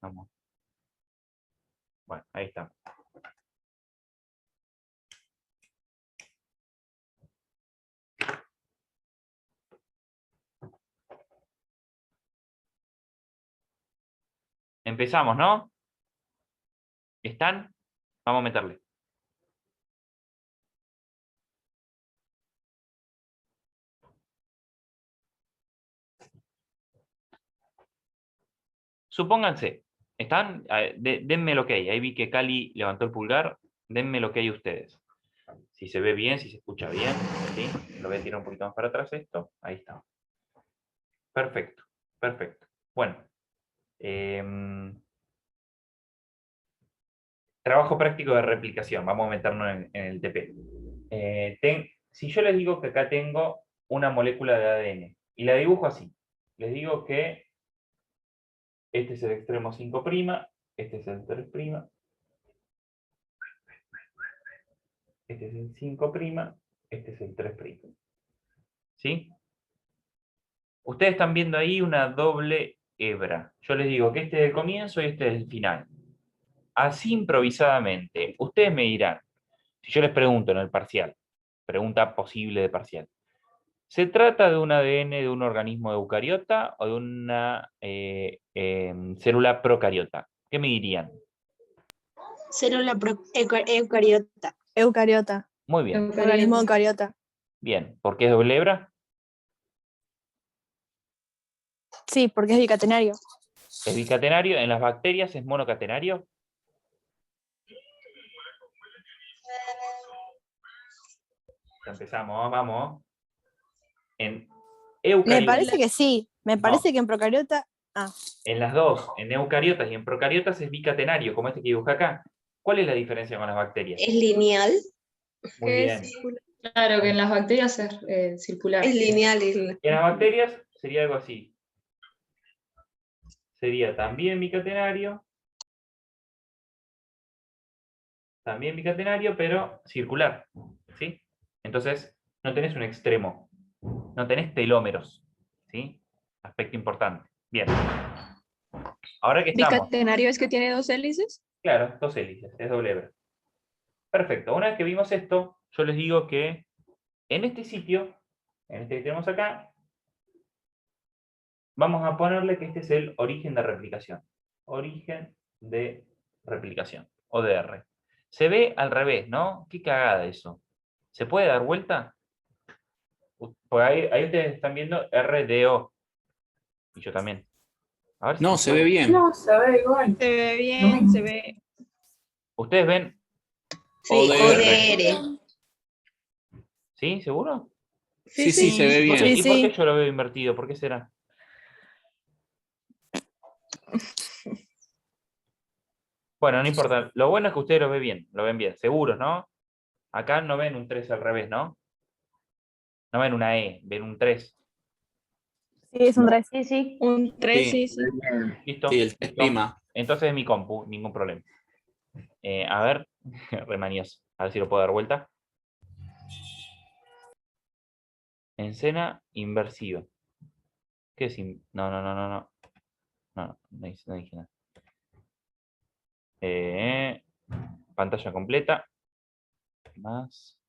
Vamos. Bueno, ahí está. Empezamos, ¿no? ¿Están? Vamos a meterle. Supónganse, ¿están? Denme el ok. Ahí vi que Cali levantó el pulgar. Denme el ok ustedes. Si se ve bien, si se escucha bien. ¿Sí? Lo voy a tirar un poquito más para atrás esto. Ahí está. Perfecto, perfecto. Bueno. Trabajo práctico de replicación. Vamos a meternos en el TP. Si yo les digo que acá tengo una molécula de ADN y la dibujo así. Les digo que este es el extremo 5', este es el 3', este es el 5', este es el 3'. ¿Sí? Ustedes están viendo ahí una doble hebra. Yo les digo que este es el comienzo y este es el final. Así improvisadamente, ustedes me dirán, si yo les pregunto en el parcial, pregunta posible de parcial, ¿se trata de un ADN de un organismo eucariota o de una célula procariota? ¿Qué me dirían? Célula eucariota. Eucariota. Muy bien. Organismo eucariota. Bien. ¿Por qué es doble hebra? Sí, porque es bicatenario. ¿Es bicatenario? ¿En las bacterias es monocatenario? Empezamos, vamos. En eucariotas. Me parece que sí. Me parece que en procariota. En las dos, en eucariotas y en procariotas es bicatenario, como este que dibuja acá. ¿Cuál es la diferencia con las bacterias? Es lineal. Muy bien. Claro, que en las bacterias es circular. Es lineal. En las bacterias sería algo así. Sería también bicatenario, pero circular. ¿Sí? Entonces, no tenés un extremo. No tenés telómeros. ¿Sí? Aspecto importante. Bien. Ahora que estamos. ¿Bicatenario es que tiene dos hélices? Claro, dos hélices, es doble hebra. Perfecto. Una vez que vimos esto, yo les digo que en este sitio, en este que tenemos acá, vamos a ponerle que este es el origen de replicación. Origen de replicación, ODR. Se ve al revés, ¿no? Qué cagada eso. ¿Se puede dar vuelta? Pues ahí ustedes están viendo RDO. Y yo también. A ver si No, se ve bien. No, se ve igual. Se ve bien, se ve. Ustedes ven. Sí, ODR. ODR. ¿Sí? ¿Seguro? Sí, se ve ¿Y por bien. qué yo lo veo invertido? ¿Por qué será? Bueno, no importa. Lo bueno es que ustedes lo ven bien, seguros, ¿no? Acá no ven un 3 al revés, ¿no? No ven una E, ven un 3. Sí, es un 3. Sí, sí. Un 3, Sí. sí, sí. ¿Listo? Sí, el 3'. Listo. Entonces es mi compu, ningún problema. A ver, remanioso. A ver si lo puedo dar vuelta. Escena inversiva. ¿Qué es? No, no, no, no, no. No dije nada. Pantalla completa. Más.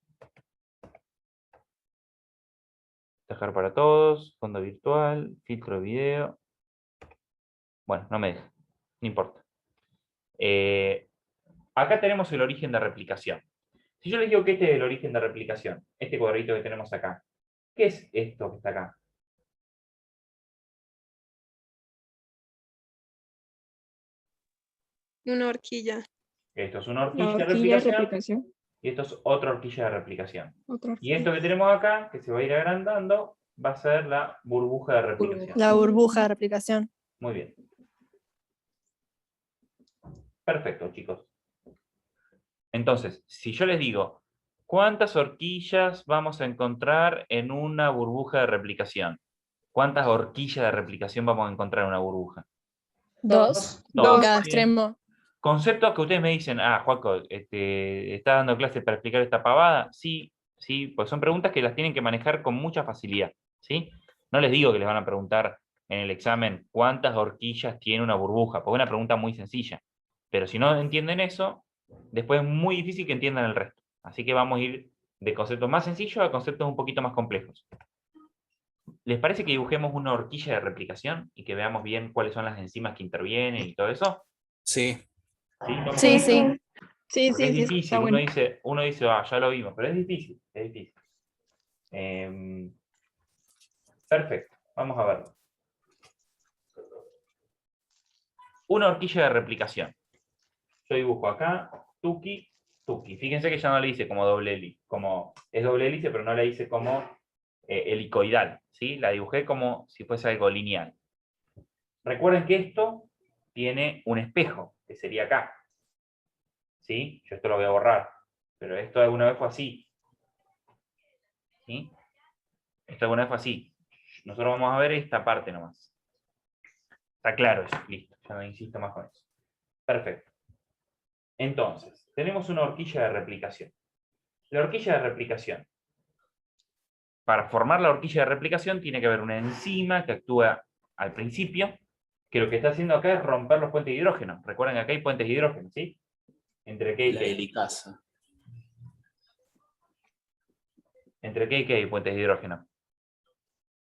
Dejar para todos. Fondo virtual. Filtro de video. Bueno, no me deja. No importa. Acá tenemos el origen de replicación. Si yo les digo que este es el origen de replicación, este cuadrito que tenemos acá, ¿qué es esto que está acá? Una horquilla. Esto es una La horquilla de horquilla de replicación replicación. y esto es otra horquilla de replicación. Otra Y horquilla. esto que tenemos acá, que se va a ir agrandando, va a ser la burbuja de replicación. La burbuja de replicación. Muy bien. Perfecto, chicos. Entonces, si yo les digo, ¿cuántas horquillas vamos a encontrar en una burbuja de replicación? ¿Cuántas horquillas de replicación vamos a encontrar en una burbuja? 2. Dos. Cada Bien. extremo. Conceptos que ustedes me dicen, Juaco, ¿está dando clases para explicar esta pavada? Sí, sí, pues son preguntas que las tienen que manejar con mucha facilidad, ¿sí? No les digo que les van a preguntar en el examen cuántas horquillas tiene una burbuja, porque es una pregunta muy sencilla. Pero si no entienden eso, después es muy difícil que entiendan el resto. Así que vamos a ir de conceptos más sencillos a conceptos un poquito más complejos. ¿Les parece que dibujemos una horquilla de replicación y que veamos bien cuáles son las enzimas que intervienen y todo eso? Sí. ¿Sí? ¿Vamos Sí, con sí. eso? Sí, Porque sí, es sí, difícil, está bueno. uno dice, ah, ya lo vimos, pero es difícil, es difícil. Perfecto, vamos a verlo. Una horquilla de replicación. Yo dibujo acá, tuki, tuki. Fíjense que ya no le hice como doble hélice, como es doble hélice, pero no la hice como helicoidal, ¿sí? La dibujé como si fuese algo lineal. Recuerden que esto tiene un espejo, que sería acá. ¿Sí? Yo esto lo voy a borrar, pero esto alguna vez fue así. ¿Sí? Esto alguna vez fue así. Nosotros vamos a ver esta parte nomás. Está claro eso, listo. Ya no insisto más con eso. Perfecto. Entonces, tenemos una horquilla de replicación. La horquilla de replicación. Para formar la horquilla de replicación tiene que haber una enzima que actúa al principio, que lo que está haciendo acá es romper los puentes de hidrógeno. Recuerden que acá hay puentes de hidrógeno, ¿sí? ¿Entre qué y La qué? helicasa. ¿Entre qué y qué hay puentes de hidrógeno?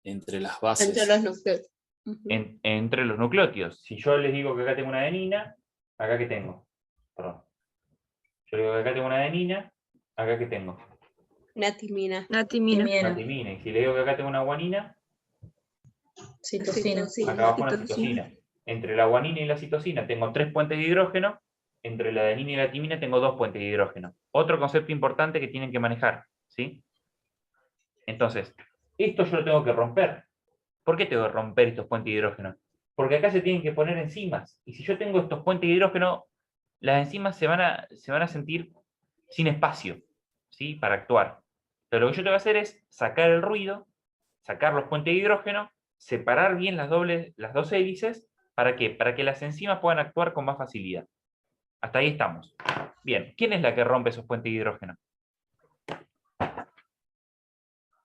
Entre las Entre bases. los núcleos. Entre los nucleótidos. Si yo les digo que acá tengo una adenina, ¿acá qué tengo? Perdón. Yo digo que acá tengo una adenina, ¿acá qué tengo? Una timina. La timina. Una timina. Y si le digo que acá tengo una guanina, Citosina. acá abajo una citosina. Entre la guanina y la citosina tengo 3 puentes de hidrógeno, entre la adenina y la timina tengo 2 puentes de hidrógeno. Otro concepto importante que tienen que manejar, ¿sí? Entonces, esto yo lo tengo que romper. ¿Por qué tengo que romper estos puentes de hidrógeno? Porque acá se tienen que poner enzimas. Y si yo tengo estos puentes de hidrógeno, las enzimas se van a sentir sin espacio, ¿sí? Para actuar. Pero lo que yo tengo que hacer es sacar el ruido, sacar los puentes de hidrógeno, separar bien las dos hélices. ¿Para qué? Para que las enzimas puedan actuar con más facilidad. Hasta ahí estamos. Bien, ¿quién es la que rompe esos puentes de hidrógeno?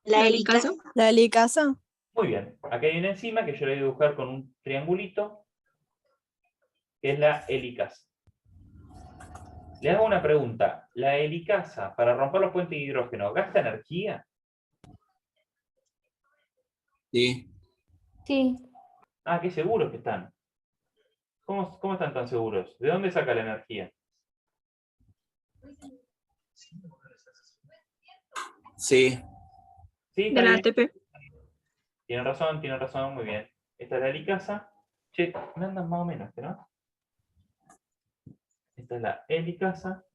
La helicasa. helicasa. La helicasa. Muy bien. Aquí hay una enzima que yo le voy a dibujar con un triangulito, que es la helicasa. Le hago una pregunta. ¿La helicasa, para romper los puentes de hidrógeno, gasta energía? Sí. Sí, Ah, qué seguros que están. ¿Cómo están tan seguros? ¿De dónde saca la energía? Sí. Sí, está De la bien. ATP. Tiene razón, muy bien. Esta es la helicasa. Che, me andan más o menos, ¿no? Esta es la helicasa.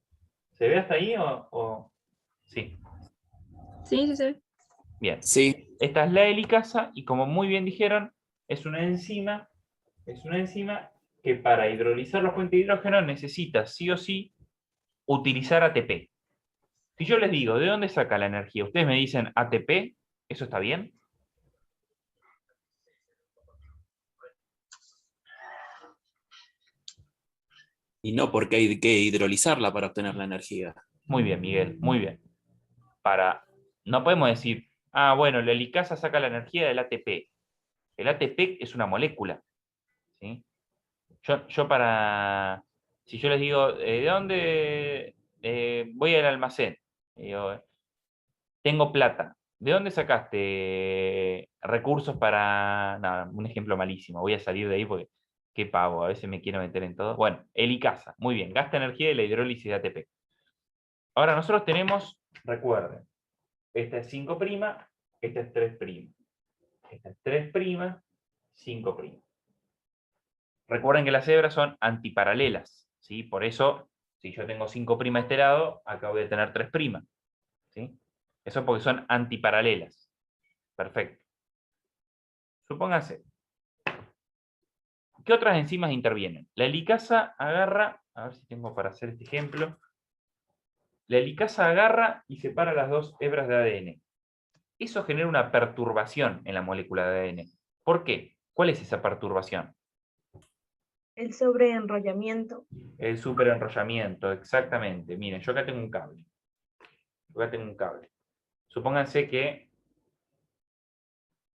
¿Se ve hasta ahí o...? Sí. Sí, sí, sí. Bien. Sí. Esta es la helicasa y como muy bien dijeron, es una enzima que para hidrolizar los puentes de hidrógeno necesita sí o sí utilizar ATP. Si yo les digo, ¿de dónde saca la energía? Ustedes me dicen ATP, ¿eso está bien? Y no porque hay que hidrolizarla para obtener la energía. Muy bien, Miguel, muy bien. No podemos decir, ah, bueno, la helicasa saca la energía del ATP. El ATP es una molécula, ¿sí? Si yo les digo, ¿de dónde voy al almacén? Digo, tengo plata. ¿De dónde sacaste recursos para...? Nada, un ejemplo malísimo. Voy a salir de ahí porque qué pavo, a veces me quiero meter en todo. Bueno, helicasa, muy bien, gasta energía de la hidrólisis de ATP. Ahora nosotros tenemos, recuerden, esta es 5', esta es 3'. Esta es 3', 5'. Recuerden que las hebras son antiparalelas, ¿sí? Por eso, si yo tengo 5' a este lado, acá voy a tener 3', ¿sí? Eso porque son antiparalelas. Perfecto. Supóngase. ¿Qué otras enzimas intervienen? La helicasa agarra, a ver si tengo para hacer este ejemplo. La helicasa agarra y separa las dos hebras de ADN. Eso genera una perturbación en la molécula de ADN. ¿Por qué? ¿Cuál es esa perturbación? El sobreenrollamiento. El superenrollamiento, exactamente. Miren, yo acá tengo un cable. Supónganse que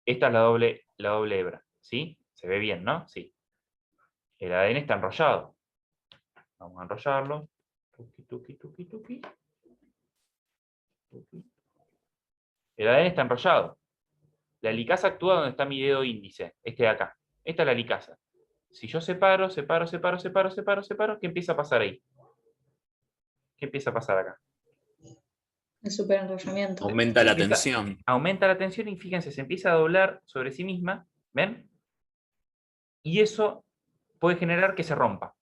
esta es la doble hebra. ¿sí? Se ve bien, ¿no? Sí. El ADN está enrollado. Vamos a enrollarlo. Tuqui, tuqui, tuqui, tuqui. Tuqui. El ADN está enrollado. La helicasa actúa donde está mi dedo índice, este de acá. Esta es la helicasa. Si yo separo, ¿qué empieza a pasar ahí? ¿Qué empieza a pasar acá? El superenrollamiento. Aumenta la Empieza- tensión. Aumenta la tensión y fíjense, se empieza a doblar sobre sí misma, ¿ven? Y eso puede generar que se rompa,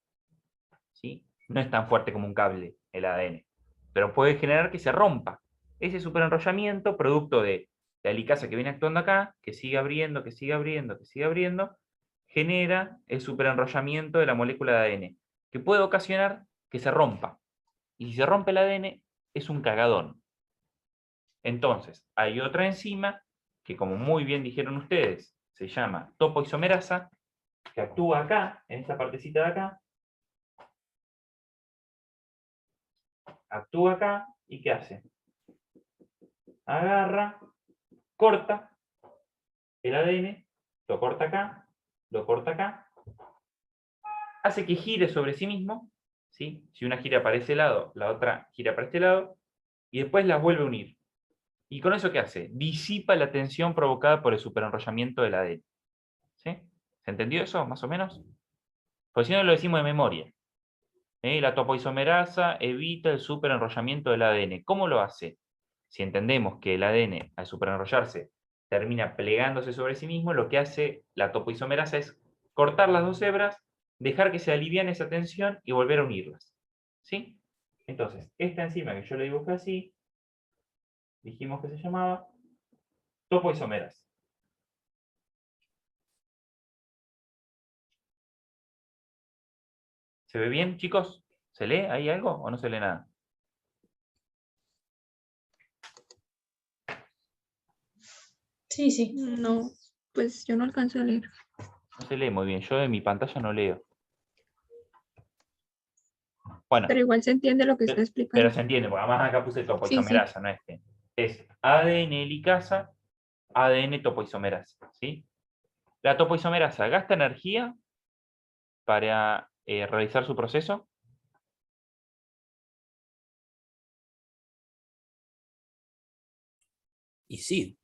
¿sí? No es tan fuerte como un cable el ADN, pero puede generar que se rompa. Ese superenrollamiento, producto de la helicasa que viene actuando acá, que sigue abriendo, que sigue abriendo, que sigue abriendo, genera el superenrollamiento de la molécula de ADN, que puede ocasionar que se rompa. Y si se rompe el ADN, es un cagadón. Entonces, hay otra enzima que, como muy bien dijeron ustedes, se llama topoisomerasa, que actúa acá, en esta partecita de acá. Actúa acá, ¿y qué hace? Agarra, corta el ADN, lo corta acá, hace que gire sobre sí mismo, ¿sí? Si una gira para ese lado, la otra gira para este lado, y después las vuelve a unir. ¿Y con eso qué hace? Disipa la tensión provocada por el superenrollamiento del ADN. ¿Sí? ¿Se entendió eso, más o menos? Pues si no lo decimos de memoria. La topoisomerasa evita el superenrollamiento del ADN. ¿Cómo lo hace? Si entendemos que el ADN, al superenrollarse, termina plegándose sobre sí mismo, lo que hace la topoisomerasa es cortar las dos hebras, dejar que se aliviane esa tensión y volver a unirlas. ¿Sí? Entonces, esta enzima que yo le dibujé así, dijimos que se llamaba topoisomerasa. ¿Se ve bien, chicos? ¿Se lee ahí algo o no se lee nada? Sí, sí. No, pues yo no alcanzo a leer. No se lee muy bien. Yo en mi pantalla no leo. Bueno, Pero igual se entiende lo que está pero explicando. se entiende, porque además acá puse Sí, sí. topoisomerasa, no este. Es ADN helicasa, ADN topoisomerasa, ¿sí? La topoisomerasa gasta energía para realizar su proceso. Y sí,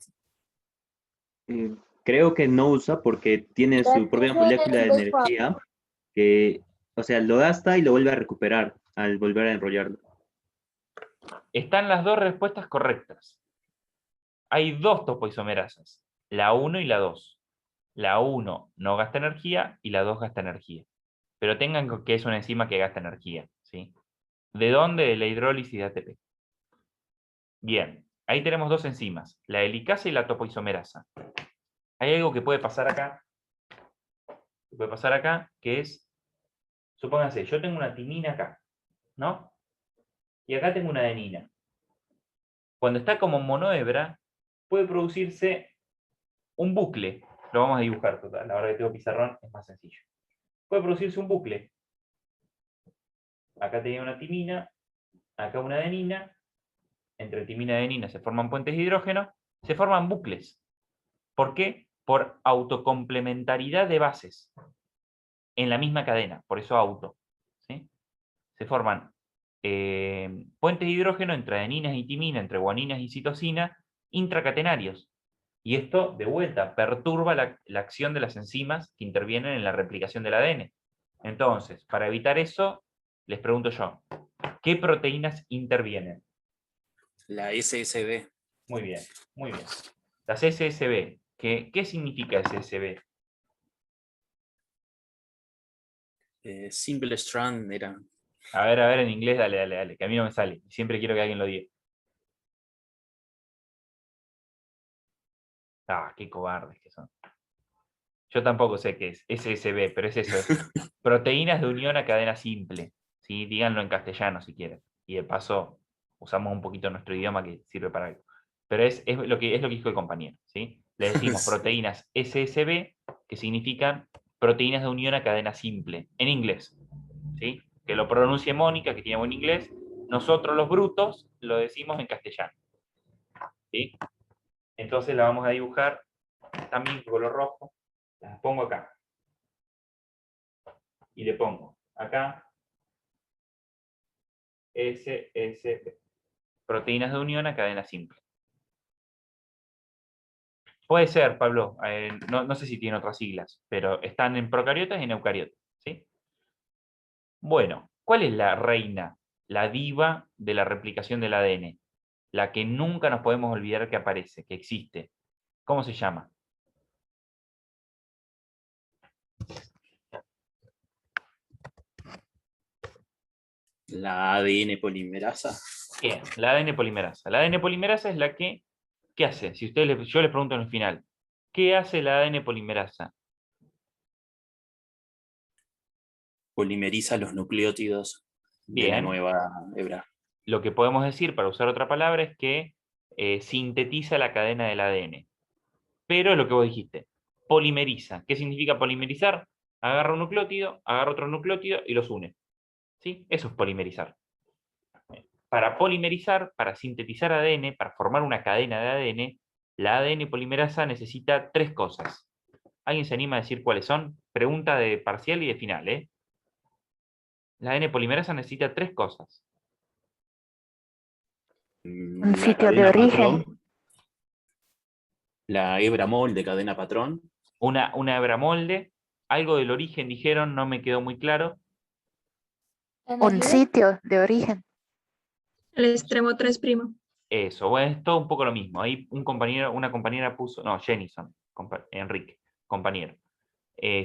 Creo que no usa porque tiene su propia molécula de energía que, o sea, lo gasta y lo vuelve a recuperar al volver a enrollarlo. Están las dos respuestas correctas. Hay dos topoisomerasas, la 1 y la 2. La 1 no gasta energía y la 2 gasta energía. Pero tengan que es una enzima que gasta energía, ¿sí? ¿De dónde? De la hidrólisis de ATP. Bien, ahí tenemos dos enzimas, la helicasa y la topoisomerasa. Hay algo que puede pasar acá, que es, supónganse, yo tengo una timina acá, ¿no? Y acá tengo una adenina. Cuando está como monohebra, puede producirse un bucle. Lo vamos a dibujar, total. Ahora que tengo pizarrón es más sencillo. Puede producirse un bucle. Acá tenía una timina, acá una adenina. Entre timina y adenina se forman puentes de hidrógeno, se forman bucles. ¿Por qué? Por autocomplementariedad de bases en la misma cadena, por eso auto. ¿Sí? Se forman puentes de hidrógeno entre adeninas y timina, entre guaninas y citosina, intracatenarios. Y esto, de vuelta, perturba la acción de las enzimas que intervienen en la replicación del ADN. Entonces, para evitar eso, les pregunto yo, ¿qué proteínas intervienen? la SSB, Muy bien, muy bien. Las SSB, ¿qué significa SSB? Simple Strand era. A ver, en inglés, dale, que a mí no me sale. Siempre quiero que alguien lo diga. Ah, qué cobardes que son. Yo tampoco sé qué es SSB, pero es eso, es proteínas de unión a cadena simple. ¿Sí? Díganlo en castellano si quieren. Y de paso, usamos un poquito nuestro idioma que sirve para algo. Pero es lo que dijo el compañero. ¿Sí? Le decimos Sí. proteínas SSB, que significan proteínas de unión a cadena simple, en inglés. ¿Sí? Que lo pronuncie Mónica, que tiene buen inglés. Nosotros los brutos lo decimos en castellano. ¿Sí? Entonces la vamos a dibujar también con color rojo. Las pongo acá. Y le pongo acá SSP. Proteínas de unión a cadena simple. Puede ser, Pablo, no sé si tiene otras siglas, pero están en procariotas y en eucariotas, ¿sí? Bueno, ¿cuál es la reina, la diva de la replicación del ADN? La que nunca nos podemos olvidar que aparece, que existe. ¿Cómo se llama? La ADN polimerasa. Bien, la ADN polimerasa. La ADN polimerasa es la que, ¿qué hace? Si ustedes, yo les pregunto en el final, ¿qué hace la ADN polimerasa? Polimeriza los nucleótidos de la Bien. nueva hebra. Lo que podemos decir, para usar otra palabra, es que sintetiza la cadena del ADN. Pero es lo que vos dijiste, polimeriza. ¿Qué significa polimerizar? Agarra un nucleótido, agarra otro nucleótido y los une. ¿Sí? Eso es polimerizar. Para polimerizar, para sintetizar ADN, para formar una cadena de ADN, la ADN polimerasa necesita 3 cosas. ¿Alguien se anima a decir cuáles son? Pregunta de parcial y de final, ¿eh? La ADN polimerasa necesita 3 cosas. Un sitio de origen. La hebra molde, cadena patrón. Una hebra molde. Algo del origen dijeron, no me quedó muy claro. Un sitio de origen. El extremo 3'. Eso, bueno, es todo un poco lo mismo. Ahí una compañera puso, no, Jenison, Enrique, compañero.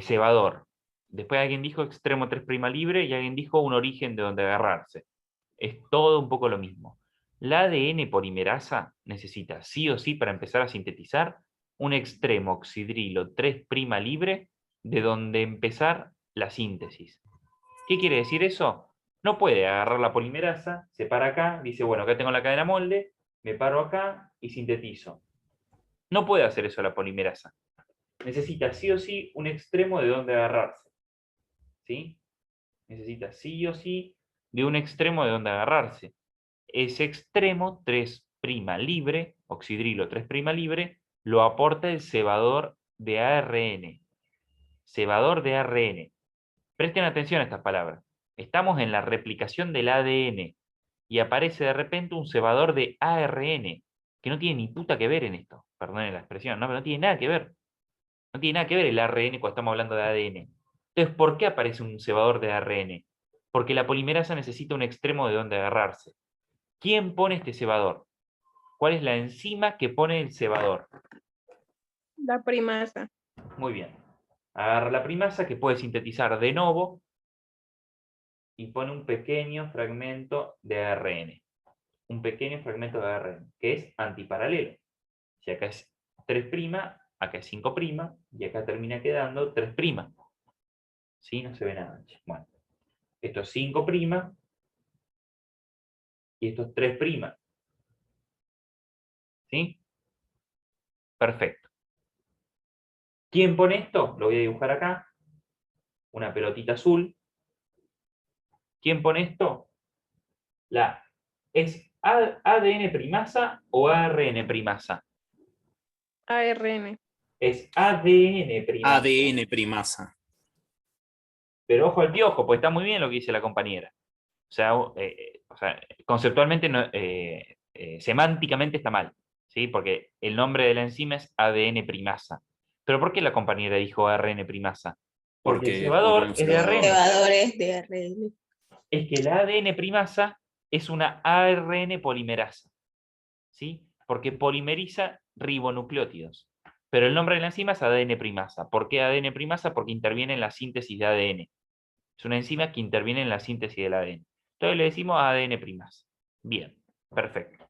Cebador. Después alguien dijo extremo 3' libre y alguien dijo un origen de donde agarrarse. Es todo un poco lo mismo. La ADN polimerasa necesita sí o sí para empezar a sintetizar un extremo oxidrilo 3' libre de donde empezar la síntesis. ¿Qué quiere decir eso? No puede agarrar la polimerasa, se para acá, dice, bueno, acá tengo la cadena molde, me paro acá y sintetizo. No puede hacer eso la polimerasa. Necesita sí o sí un extremo de donde agarrarse. ¿Sí? Necesita sí o sí de un extremo de donde agarrarse. Ese extremo 3' libre, oxidrilo 3' libre, lo aporta el cebador de ARN. Cebador de ARN. Presten atención a estas palabras. Estamos en la replicación del ADN y aparece de repente un cebador de ARN, que no tiene ni puta que ver en esto. Perdonen la expresión, no, pero no tiene nada que ver. No tiene nada que ver el ARN cuando estamos hablando de ADN. Entonces, ¿por qué aparece un cebador de ARN? Porque la polimerasa necesita un extremo de donde agarrarse. ¿Quién pone este cebador? ¿Cuál es la enzima que pone el cebador? La primasa. Muy bien. Agarra la primasa que puede sintetizar de nuevo y pone un pequeño fragmento de ARN. Un pequeño fragmento de ARN, que es antiparalelo. Si acá es 3', acá es 5', y acá termina quedando 3'. ¿Sí? No se ve nada. Bueno, esto es 5' y esto es 3'. ¿Sí? Perfecto. ¿Quién pone esto? Lo voy a dibujar acá. Una pelotita azul. ¿Quién pone esto? ¿Es ADN primasa o ARN primasa? ARN. Es ADN primasa. ADN primasa. Pero ojo al piojo, porque está muy bien lo que dice la compañera. O sea, conceptualmente, semánticamente está mal, ¿sí? Porque el nombre de la enzima es ADN primasa. ¿Pero por qué la compañera dijo ARN primasa? Porque el cebador es de ARN. Cebadores de ARN. Es que la ADN primasa es una ARN polimerasa, ¿sí? Porque polimeriza ribonucleótidos. Pero el nombre de la enzima es ADN primasa. ¿Por qué ADN primasa? Porque interviene en la síntesis de ADN. Es una enzima que interviene en la síntesis del ADN. Entonces le decimos ADN primasa. Bien, perfecto.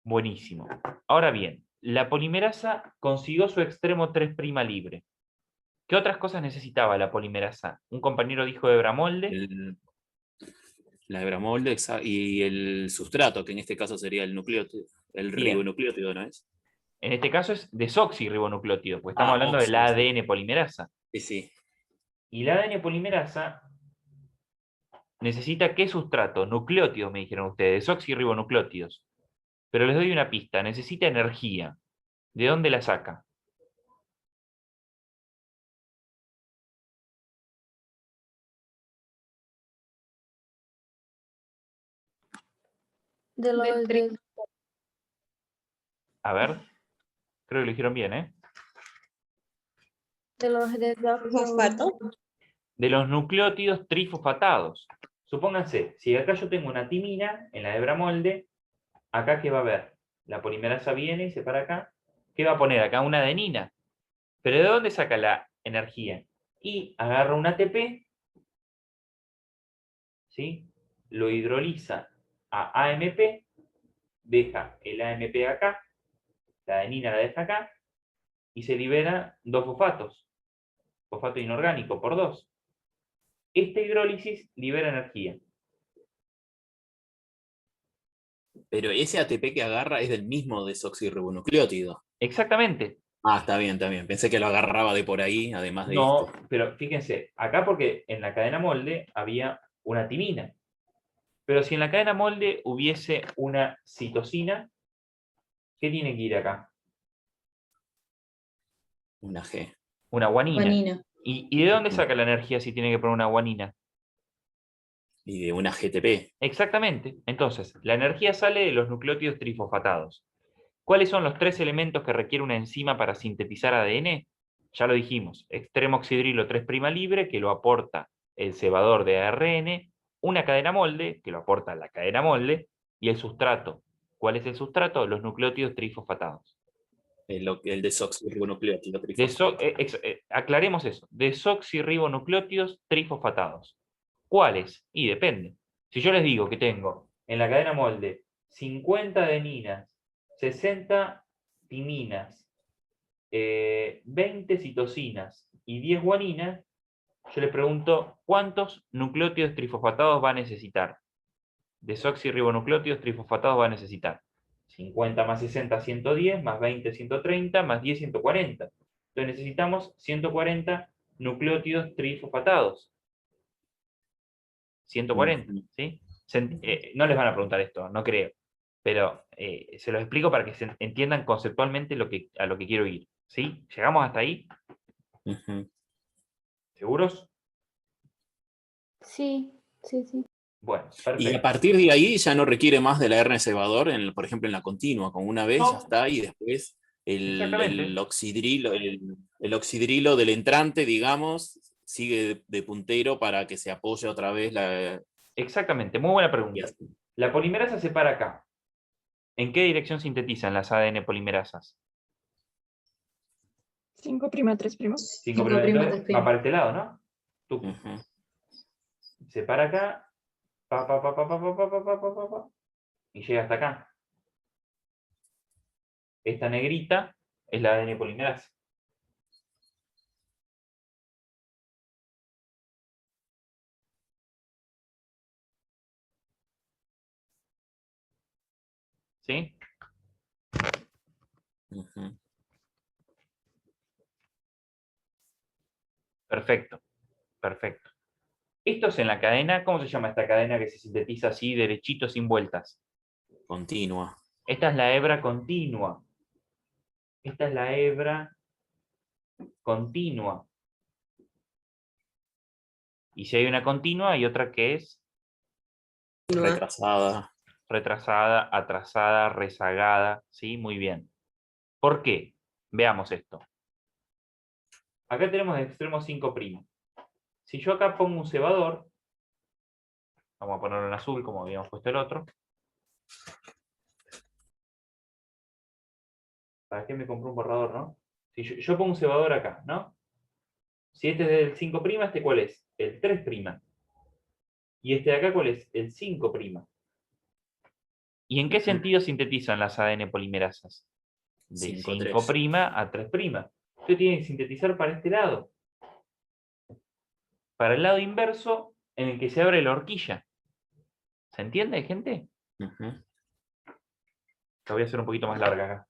Buenísimo. Ahora bien, la polimerasa consiguió su extremo 3' libre. ¿Qué otras cosas necesitaba la polimerasa? Un compañero dijo hebra molde. La hebra molde y el sustrato, que en este caso sería el nucleótido, el ribonucleótido, ¿no es? En este caso es desoxirribonucleótido, porque estamos hablando del ADN polimerasa. Sí, sí. Y la ADN polimerasa necesita ¿qué sustrato? Nucleótidos, me dijeron ustedes, desoxirribonucleótidos. Pero les doy una pista, necesita energía. ¿De dónde la saca? Del tri- A ver, creo que lo dijeron bien, ¿eh? Fosfato. De los nucleótidos trifosfatados. Supónganse, si acá yo tengo una timina en la hebra molde, acá ¿qué va a haber? La polimerasa viene y se para acá. ¿Qué va a poner acá? Una adenina. ¿Pero de dónde saca la energía? Y agarra un ATP, ¿sí? Lo hidroliza a AMP, deja el AMP acá, la adenina la deja acá, y se libera dos fosfatos. Fosfato inorgánico por 2. Esta hidrólisis libera energía. Pero ese ATP que agarra es del mismo desoxirribonucleótido. Exactamente. Ah, está bien, está bien. Pensé que lo agarraba de por ahí, además de No, este. pero fíjense, acá porque en la cadena molde había una timina. Pero si en la cadena molde hubiese una citosina, ¿qué tiene que ir acá? Una G. Una guanina. Guanina. ¿Y de dónde saca la energía si tiene que poner una guanina? Y de una GTP. Exactamente. Entonces, la energía sale de los nucleótidos trifosfatados. ¿Cuáles son los 3 elementos que requiere una enzima para sintetizar ADN? Ya lo dijimos, extremo oxidrilo 3' libre, que lo aporta el cebador de ARN, una cadena molde, que lo aporta la cadena molde, y el sustrato. ¿Cuál es el sustrato? Los nucleótidos trifosfatados. El desoxirribonucleótido Aclaremos eso, desoxirribonucleótidos trifosfatados. ¿Cuáles? Y depende. Si yo les digo que tengo en la cadena molde 50 adeninas, 60 timinas, 20 citosinas y 10 guaninas, yo les pregunto cuántos nucleótidos trifosfatados va a necesitar. Desoxirribonucleótidos trifosfatados va a necesitar 50 más 60, 110, más 20, 130, más 10, 140. Entonces necesitamos 140 nucleótidos trifosfatados. 140, ¿sí? No les van a preguntar esto, no creo. Pero se los explico para que se entiendan conceptualmente a lo que quiero ir. ¿Sí? ¿Llegamos hasta ahí? Ujú. ¿Seguros? Sí, sí, sí. Bueno, Y a perfecto. partir de ahí ya no requiere más del ARN cebador, por ejemplo, en la continua. Con una vez No. ya está, y después Exactamente. el oxidrilo del entrante, digamos, sigue de puntero para que se apoye otra v'ez la. Exactamente, muy buena pregunta. La polimerasa se para acá. ¿En qué dirección sintetizan las ADN polimerasas? 5', 3'. 5', entonces va para este lado, ¿no? Tú. Ujú. Se para acá, y llega hasta acá. Esta negrita es la ADN polimerasa. ¿Sí? Ujú. Perfecto, perfecto. Esto es en la cadena, ¿cómo se llama esta cadena que se sintetiza así, derechito, sin vueltas? Continua. Esta es la hebra continua. Esta es la hebra continua. Y si hay una continua, hay otra que es Retrasada. retrasada, atrasada, rezagada. ¿Sí? Muy bien. ¿Por qué? Veamos esto. Acá tenemos el extremo 5'. Si yo acá pongo un cebador, vamos a ponerlo en azul como habíamos puesto el otro. ¿Para qué me compré un borrador, no? Si yo pongo un cebador acá, ¿no? Si este es del 5', ¿este cuál es? El 3'. ¿Y este de acá cuál es? El 5'. ¿Y en qué sentido sintetizan las ADN polimerasas? De 5' a 3'. Usted tiene que sintetizar para este lado. Para el lado inverso, en el que se abre la horquilla. ¿Se entiende, gente? Ujú. La voy a hacer un poquito más larga acá.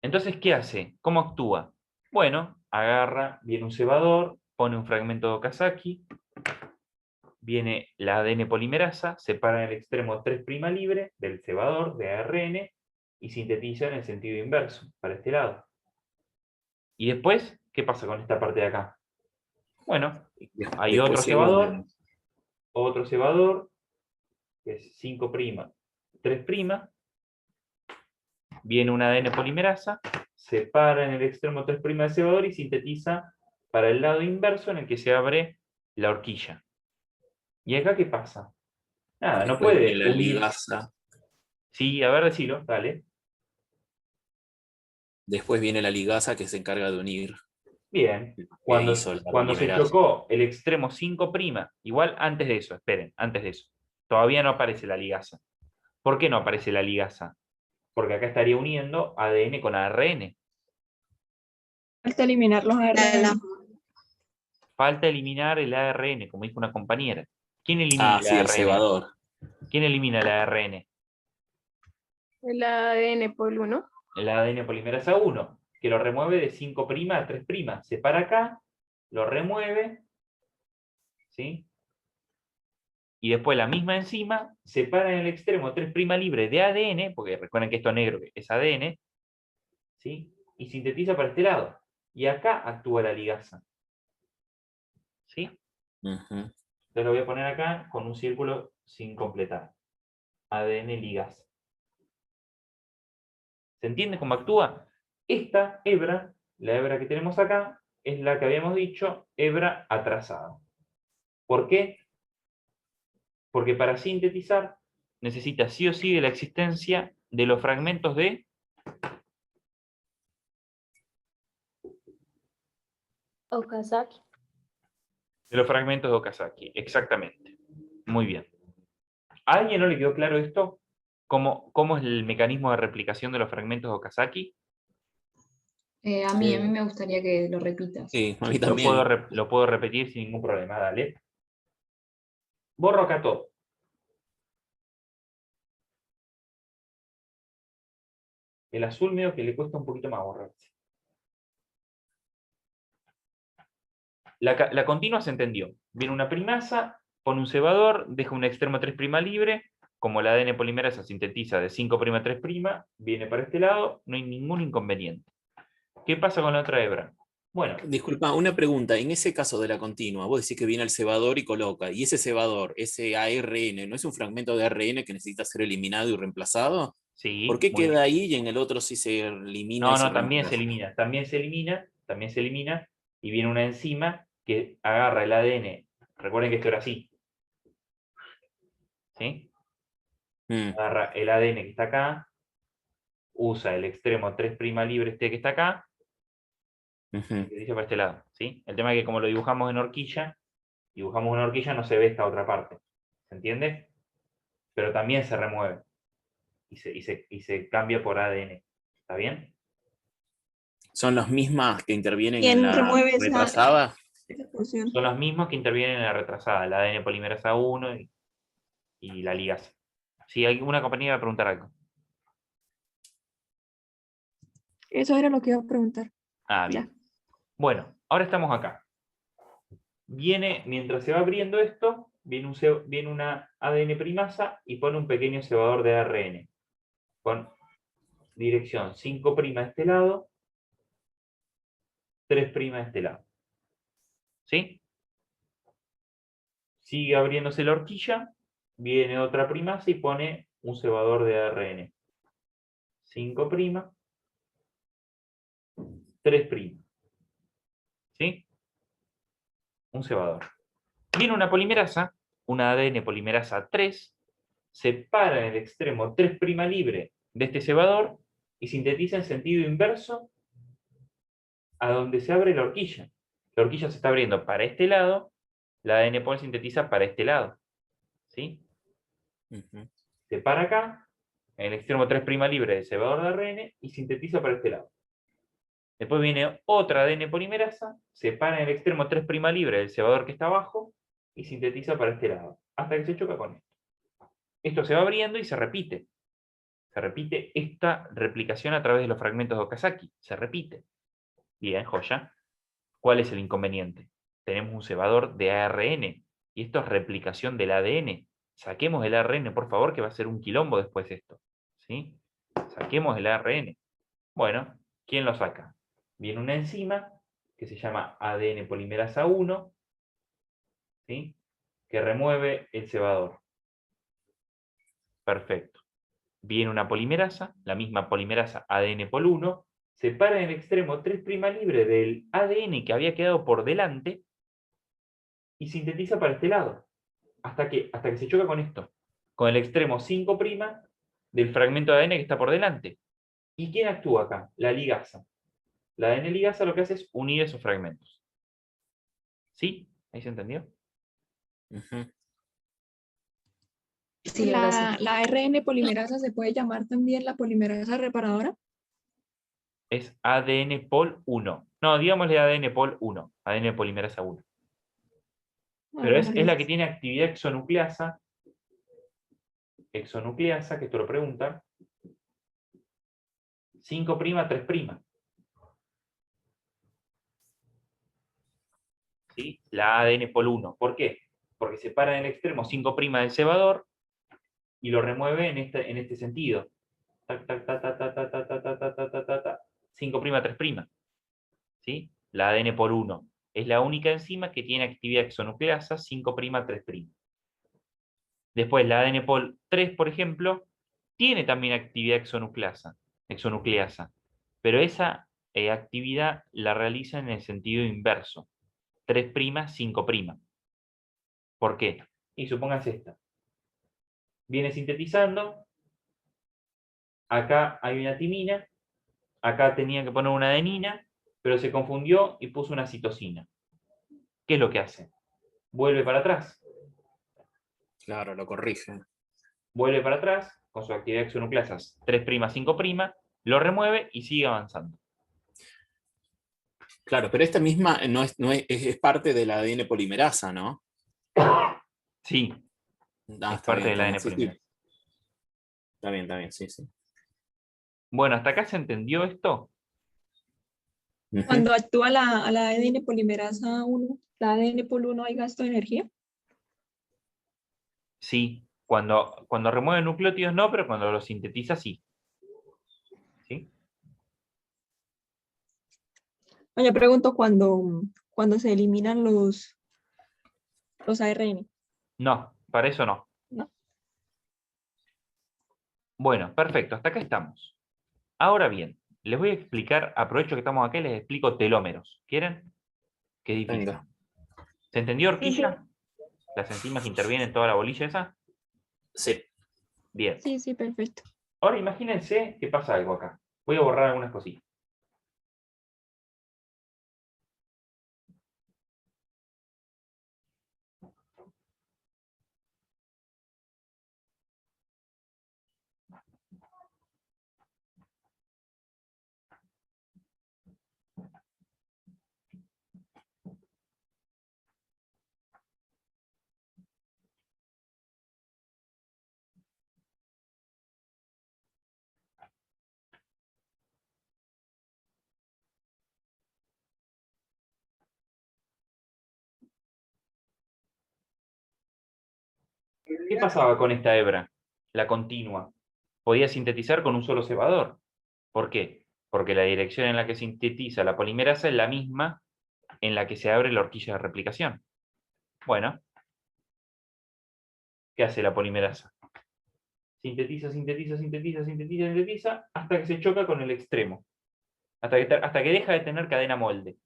Entonces, ¿qué hace? ¿Cómo actúa? Bueno, agarra, viene un cebador, pone un fragmento de Okazaki, viene la ADN polimerasa, separa en el extremo 3' libre del cebador de ARN y sintetiza en el sentido inverso, para este lado. Y después, ¿qué pasa con esta parte de acá? Bueno, hay Después otro se cebador, que es 5', 3', viene una ADN polimerasa, se para en el extremo 3' del cebador y sintetiza para el lado inverso en el que se abre la horquilla. ¿Y acá qué pasa? Nada, no Después puede viene la unir. ligasa. Sí, a ver, decilo, dale. Después viene la ligasa que se encarga de unir. Bien. Que Cuando hizo la se polimerasa. chocó el extremo 5', igual antes de eso, esperen, antes de eso, todavía no aparece la ligasa. ¿Por qué no aparece la ligasa? Porque acá estaría uniendo ADN con ARN. Falta eliminar los ARN. Falta eliminar el ARN, como dijo una compañera. ¿Quién elimina el Sí, el ARN? cebador. ¿Quién elimina el ARN? El ADN pol 1. El ADN polimerasa 1, que lo remueve de 5' a 3'. Se para acá, lo remueve, ¿sí? Y después la misma enzima se para en el extremo 3' libre de ADN, porque recuerden que esto negro es ADN, ¿sí? Y sintetiza para este lado. Y acá actúa la ligasa. ¿Sí? Ujú. Entonces lo voy a poner acá con un círculo sin completar. ADN ligasa. ¿Se entiende cómo actúa? Esta hebra, la hebra que tenemos acá, es la que habíamos dicho, hebra atrasada. ¿Por qué? Porque para sintetizar necesita sí o sí de la existencia de los fragmentos de Okazaki. de los fragmentos de Okazaki, exactamente. Muy bien. ¿A alguien no le quedó claro esto? ¿Cómo es el mecanismo de replicación de los fragmentos de Okazaki? A mí me gustaría que lo repitas. Sí, a mí Lo también. lo puedo repetir sin ningún problema, dale. Borro acá todo. El azul medio que le cuesta un poquito más borrarse. La continua se entendió. Viene una primasa, pone un cebador, deja un extremo 3' libre, como la ADN polimerasa sintetiza de 5' a 3', viene para este lado, no hay ningún inconveniente. ¿Qué pasa con la otra hebra? Bueno, Disculpa, una pregunta. En ese caso de la continua, vos decís que viene el cebador y coloca, y ese cebador, ese ARN, ¿no es un fragmento de ARN que necesita ser eliminado y reemplazado? sí, ¿Por qué muy bien. queda ahí y en el otro sí se elimina y se No, también se reemplaza? elimina, también se elimina, y viene una enzima que agarra el ADN. Recuerden que esto era así. ¿Sí? Mm, Agarra el ADN que está acá, usa el extremo 3' libre este que está acá, ujú. y dice para este lado. ¿Sí? El tema es que como lo dibujamos una horquilla no se ve esta otra parte. ¿Se entiende? Pero también se remueve. Y se cambia por ADN. ¿Está bien? ¿Son las mismas que intervienen en ¿Quién la remueve retrasada? esa función? Son los mismos que intervienen en la retrasada, el ADN polimerasa 1 y la ligasa. Si hay una compañía va a preguntar algo. Eso era lo que iba a preguntar. Ah, bien. Bueno, ahora estamos acá. Mientras se va abriendo esto, viene una ADN primasa y pone un pequeño cebador de ARN. Con dirección 5' a este lado, 3' a este lado. ¿Sí? Sigue abriéndose la horquilla, viene otra primasa y pone un cebador de ARN. 5', 3'. ¿Sí? Un cebador. Viene una polimerasa, una ADN polimerasa 3, se para en el extremo 3' libre de este cebador y sintetiza en sentido inverso a donde se abre la horquilla. La horquilla se está abriendo para este lado, la ADN pol sintetiza para este lado. ¿Sí? Ujú. Se para acá, en el extremo 3' libre del cebador de ARN y sintetiza para este lado. Después viene otra ADN polimerasa, se para en el extremo 3' libre del cebador que está abajo y sintetiza para este lado, hasta que se choca con esto. Esto se va abriendo y se repite. Se repite esta replicación a través de los fragmentos de Okazaki. Se repite. Bien, joya. ¿Cuál es el inconveniente? Tenemos un cebador de ARN y esto es replicación del ADN. Saquemos el ARN, por favor, que va a ser un quilombo después esto. ¿Sí? Saquemos el ARN. Bueno, ¿quién lo saca? Viene una enzima que se llama ADN polimerasa 1, ¿sí? Que remueve el cebador. Perfecto. Viene una polimerasa, la misma polimerasa ADN Pol 1, separa en el extremo '3' libre del ADN que había quedado por delante y sintetiza para este lado, hasta que se choca con esto, con el extremo 5' del fragmento de ADN que está por delante. ¿Y quién actúa acá? La ligasa. La ADN ligasa lo que hace es unir esos fragmentos. ¿Sí? ¿Ahí se entendió? Ujú. Sí, ahora sí. La ARN polimerasa se puede llamar también la polimerasa reparadora. Es ADN Pol 1. No, digámosle ADN Pol 1. ADN polimerasa 1. Pero es la que tiene actividad exonucleasa, que esto lo pregunta, 5', 3'. ¿Sí? La ADN Pol 1. ¿Por qué? Porque separa en el extremo 5' del cebador y lo remueve en este sentido. 5', 3'. ¿Sí? La ADN Pol 1 es la única enzima que tiene actividad exonucleasa 5', 3'. Después la ADN Pol 3, por ejemplo, tiene también actividad exonucleasa, pero esa actividad la realiza en el sentido inverso, 3', 5'. ¿Por qué? Y supónganse esta. Viene sintetizando, acá hay una timina, acá tenía que poner una adenina, pero se confundió y puso una citosina. ¿Qué es lo que hace? Vuelve para atrás. Claro, lo corrige. Vuelve para atrás, con su actividad exonucleasa 3', 5', lo remueve y sigue avanzando. Claro, pero esta misma es parte del ADN polimerasa, ¿no? Sí, Ah, es está parte bien, del está bien. ADN Sí, sí. polimerasa. Está bien, sí, sí. Bueno, ¿hasta acá se entendió esto? Ujú. Cuando actúa la ADN polimerasa 1, la ADN Pol 1, ¿hay gasto de energía? Sí. Cuando remueve nucleótidos no, pero cuando los sintetiza sí. ¿Sí? Yo pregunto cuando se eliminan los ARN. No, para eso no. ¿No? Bueno, perfecto, hasta acá estamos. Ahora bien, les voy a explicar, aprovecho que estamos acá y les explico telómeros. ¿Quieren? Qué difícil. Venga. ¿Se entendió Sí, sí. horquilla? Las enzimas que intervienen en toda la bolilla esa. Sí. Bien. Sí, sí, perfecto. Ahora imagínense que pasa algo acá. Voy a borrar algunas cositas. ¿Qué pasaba con esta hebra? La continua. Podía sintetizar con un solo cebador. ¿Por qué? Porque la dirección en la que sintetiza la polimerasa es la misma en la que se abre la horquilla de replicación. Bueno, ¿qué hace la polimerasa? Sintetiza, sintetiza, sintetiza, sintetiza, sintetiza, hasta que se choca con el extremo. Hasta que deja de tener cadena molde.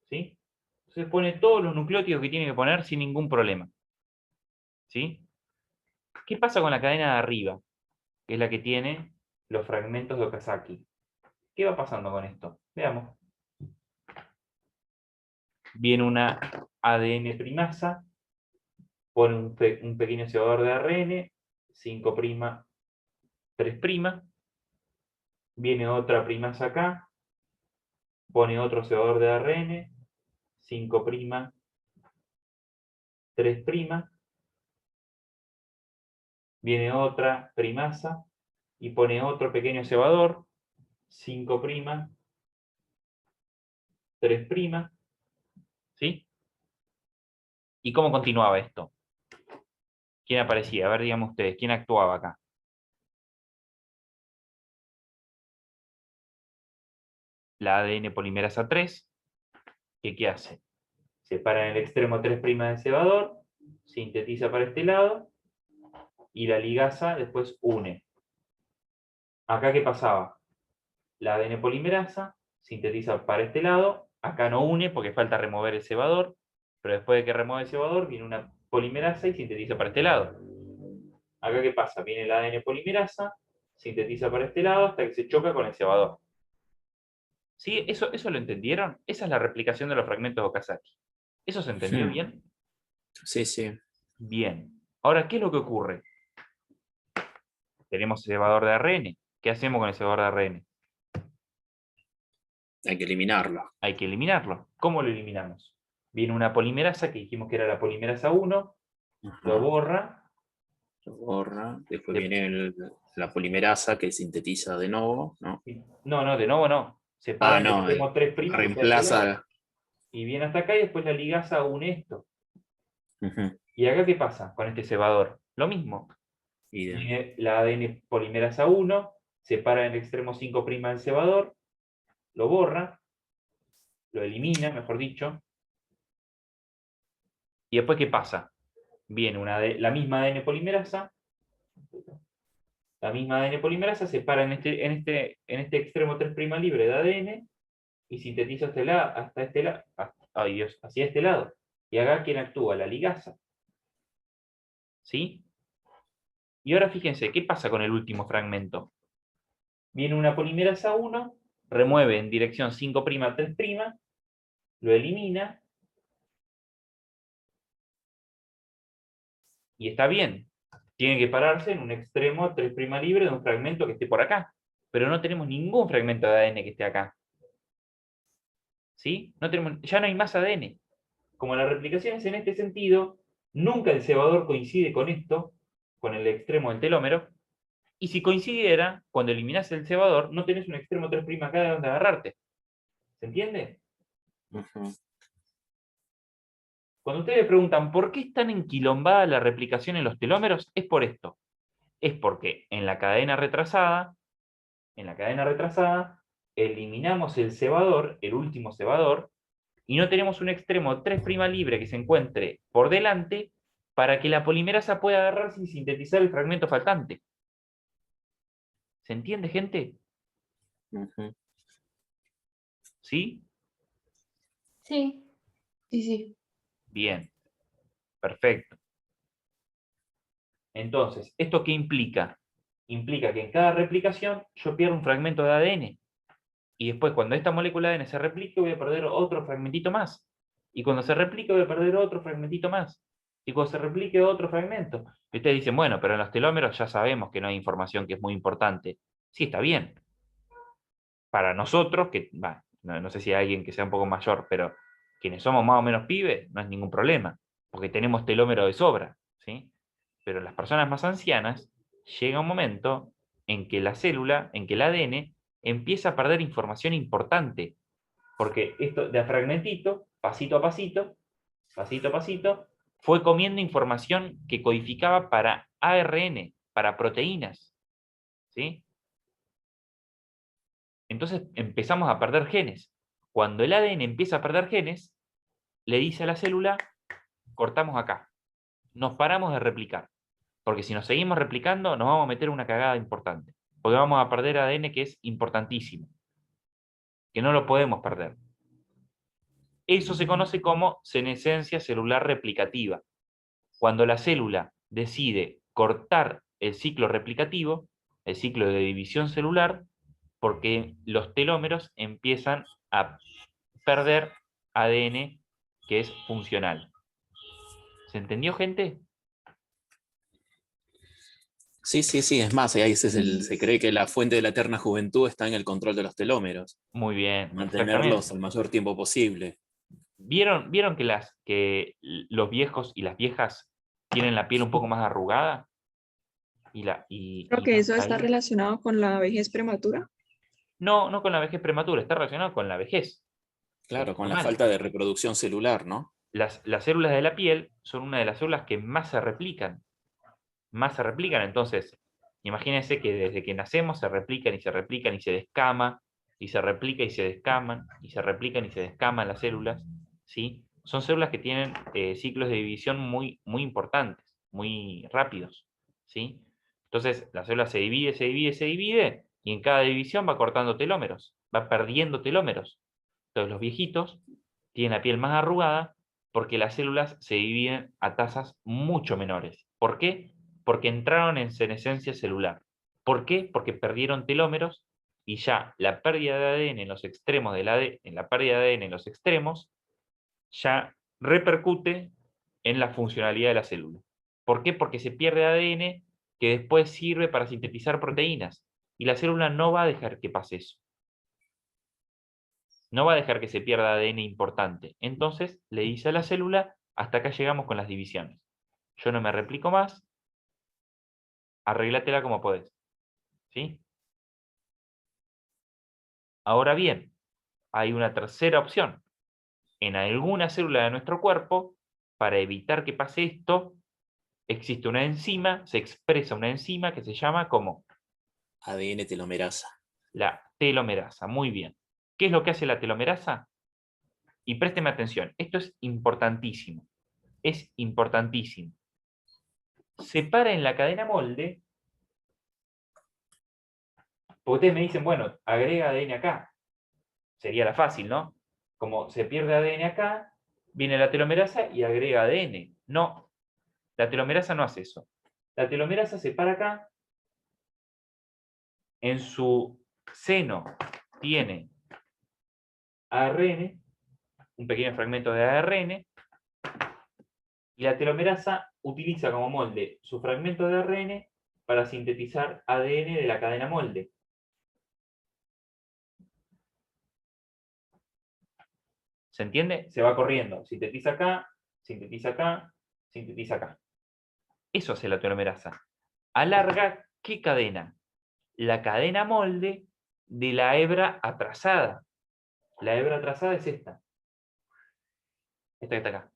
¿Sí? Entonces pone todos los nucleótidos que tiene que poner sin ningún problema. ¿Sí? ¿Qué pasa con la cadena de arriba? Que es la que tiene los fragmentos de Okazaki. ¿Qué va pasando con esto? Veamos. Viene una ADN primasa, pone un pequeño cebador de ARN, 5', 3', viene otra primasa acá, pone otro cebador de ARN, 5', 3', viene otra primasa y pone otro pequeño cebador, 5', 3', ¿sí? ¿Y cómo continuaba esto? ¿Quién aparecía? A ver, díganme ustedes, ¿quién actuaba acá? La ADN polimerasa 3, ¿qué hace? separa en el extremo 3' del cebador, sintetiza para este lado, y la ligasa después une. Acá, ¿qué pasaba? La ADN polimerasa sintetiza para este lado, acá no une porque falta remover el cebador, pero después de que remueve el cebador viene una polimerasa y sintetiza para este lado. Acá, ¿qué pasa? Viene la ADN polimerasa, sintetiza para este lado hasta que se choca con el cebador. ¿Sí? ¿Eso lo entendieron? Esa es la replicación de los fragmentos de Okazaki. ¿Eso se entendió bien? Sí, sí. Bien. Ahora, ¿qué es lo que ocurre? Tenemos cebador de ARN. ¿Qué hacemos con el cebador de ARN? Hay que eliminarlo. Hay que eliminarlo. ¿Cómo lo eliminamos? Viene una polimerasa, que dijimos que era la polimerasa 1, lo borra. Lo borra. Después De- viene la polimerasa que sintetiza de nuevo, ¿no? No, de nuevo no. Separa el no, extremo 3' reemplaza. y viene hasta acá y después la ligasa une esto. Ujú. ¿Y acá qué pasa con este cebador? Lo mismo. Viene la ADN polimerasa 1, separa en el extremo 5' del cebador, lo borra, lo elimina, mejor dicho. ¿Y después qué pasa? Viene la misma ADN polimerasa, separa en este extremo 3' libre de ADN y sintetiza hasta este lado, ay Dios, hacia este lado. Y acá, ¿quién actúa? La ligasa. ¿Sí? Y ahora fíjense, ¿qué pasa con el último fragmento? Viene una polimerasa 1, remueve en dirección 5' a 3', lo elimina, y está bien. Tiene que pararse en un extremo 3' libre de un fragmento que esté por acá. Pero no tenemos ningún fragmento de ADN que esté acá. ¿Sí? Ya no hay más ADN. Como la replicación es en este sentido, nunca el cebador coincide con esto, con el extremo del telómero, y si coincidiera, cuando eliminás el cebador, no tenés un extremo 3' acá de donde agarrarte. ¿Se entiende? Ujú. Cuando ustedes le preguntan por qué es tan enquilombada la replicación en los telómeros, es por esto. Es porque en la cadena retrasada, eliminamos el cebador, el último cebador, y no tenemos un extremo 3' libre que se encuentre por delante para que la polimerasa pueda agarrarse y sintetizar el fragmento faltante. ¿Se entiende, gente? Ujú. ¿Sí? Sí. Sí, sí. Bien. Perfecto. Entonces, ¿esto qué implica? Implica que en cada replicación yo pierdo un fragmento de ADN. Y después, cuando esta molécula de ADN se replique, voy a perder otro fragmentito más. Y cuando se replique, voy a perder otro fragmentito más. Y cuando se replique, otro fragmento. Y ustedes dicen, bueno, pero en los telómeros ya sabemos que no hay información que es muy importante. Sí, está bien. Para nosotros, no sé si hay alguien que sea un poco mayor, pero quienes somos más o menos pibes, no es ningún problema, porque tenemos telómero de sobra, ¿sí? Pero las personas más ancianas, llega un momento en que la célula, en que el ADN, empieza a perder información importante, porque esto de a fragmentito, pasito a pasito, fue comiendo información que codificaba para ARN, para proteínas, ¿sí? Entonces empezamos a perder genes. Cuando el ADN empieza a perder genes, le dice a la célula, cortamos acá, nos paramos de replicar, porque si nos seguimos replicando nos vamos a meter una cagada importante, porque vamos a perder ADN que es importantísimo, que no lo podemos perder. Eso se conoce como senescencia celular replicativa. Cuando la célula decide cortar el ciclo replicativo, el ciclo de división celular, porque los telómeros empiezan a perder ADN que es funcional. ¿Se entendió, gente? Sí, sí, sí. Es más, se cree que la fuente de la eterna juventud está en el control de los telómeros. Muy bien, Mantenerlos exactamente. el mayor tiempo posible. ¿Vieron que los viejos y las viejas tienen la piel un poco más arrugada? Creo que más eso está caída. relacionado con la vejez prematura. No con la vejez prematura, está relacionado con la vejez. Claro, con la Normal. falta de reproducción celular, ¿no? Las células de la piel son una de las células que más se replican. Entonces, imagínense que desde que nacemos se replican y se replican y se descama, y se replica y se descaman, y se replican y se descaman las células, ¿sí? son células que tienen ciclos de división muy, muy importantes, muy rápidos, ¿sí? Entonces, la célula se divide, se divide, se divide, y en cada división va cortando telómeros, va perdiendo telómeros. Entonces, los viejitos tienen la piel más arrugada porque las células se dividen a tasas mucho menores. ¿Por qué? Porque entraron en senescencia celular. ¿Por qué? Porque perdieron telómeros y ya la pérdida de ADN en los extremos en la pérdida de ADN en los extremos ya repercute en la funcionalidad de la célula. ¿Por qué? Porque se pierde ADN que después sirve para sintetizar proteínas y la célula no va a dejar que pase eso. No va a dejar que se pierda ADN importante. Entonces le dice a la célula, hasta acá llegamos con las divisiones. Yo no me replico más, arreglátela como podés. ¿Sí? Ahora bien, hay una tercera opción. En alguna célula de nuestro cuerpo, para evitar que pase esto, existe una enzima, se expresa una enzima que se llama como ADN telomerasa. la telomerasa. Muy bien. ¿Qué es lo que hace la telomerasa? Y présteme atención, esto es importantísimo. Es importantísimo. Separa en la cadena molde, porque ustedes me dicen, bueno, agrega ADN acá. Sería la fácil, ¿no? Como se pierde ADN acá, viene la telomerasa y agrega ADN. No, la telomerasa no hace eso. La telomerasa se para acá, en su seno tiene ARN, un pequeño fragmento de ARN, y la telomerasa utiliza como molde su fragmento de ARN para sintetizar ADN de la cadena molde. ¿Se entiende? Se va corriendo. Sintetiza acá, sintetiza acá, sintetiza acá. Eso hace la telomerasa. Alarga, ¿qué cadena? La cadena molde de la hebra atrasada. La hebra atrasada es esta. Esta que está acá.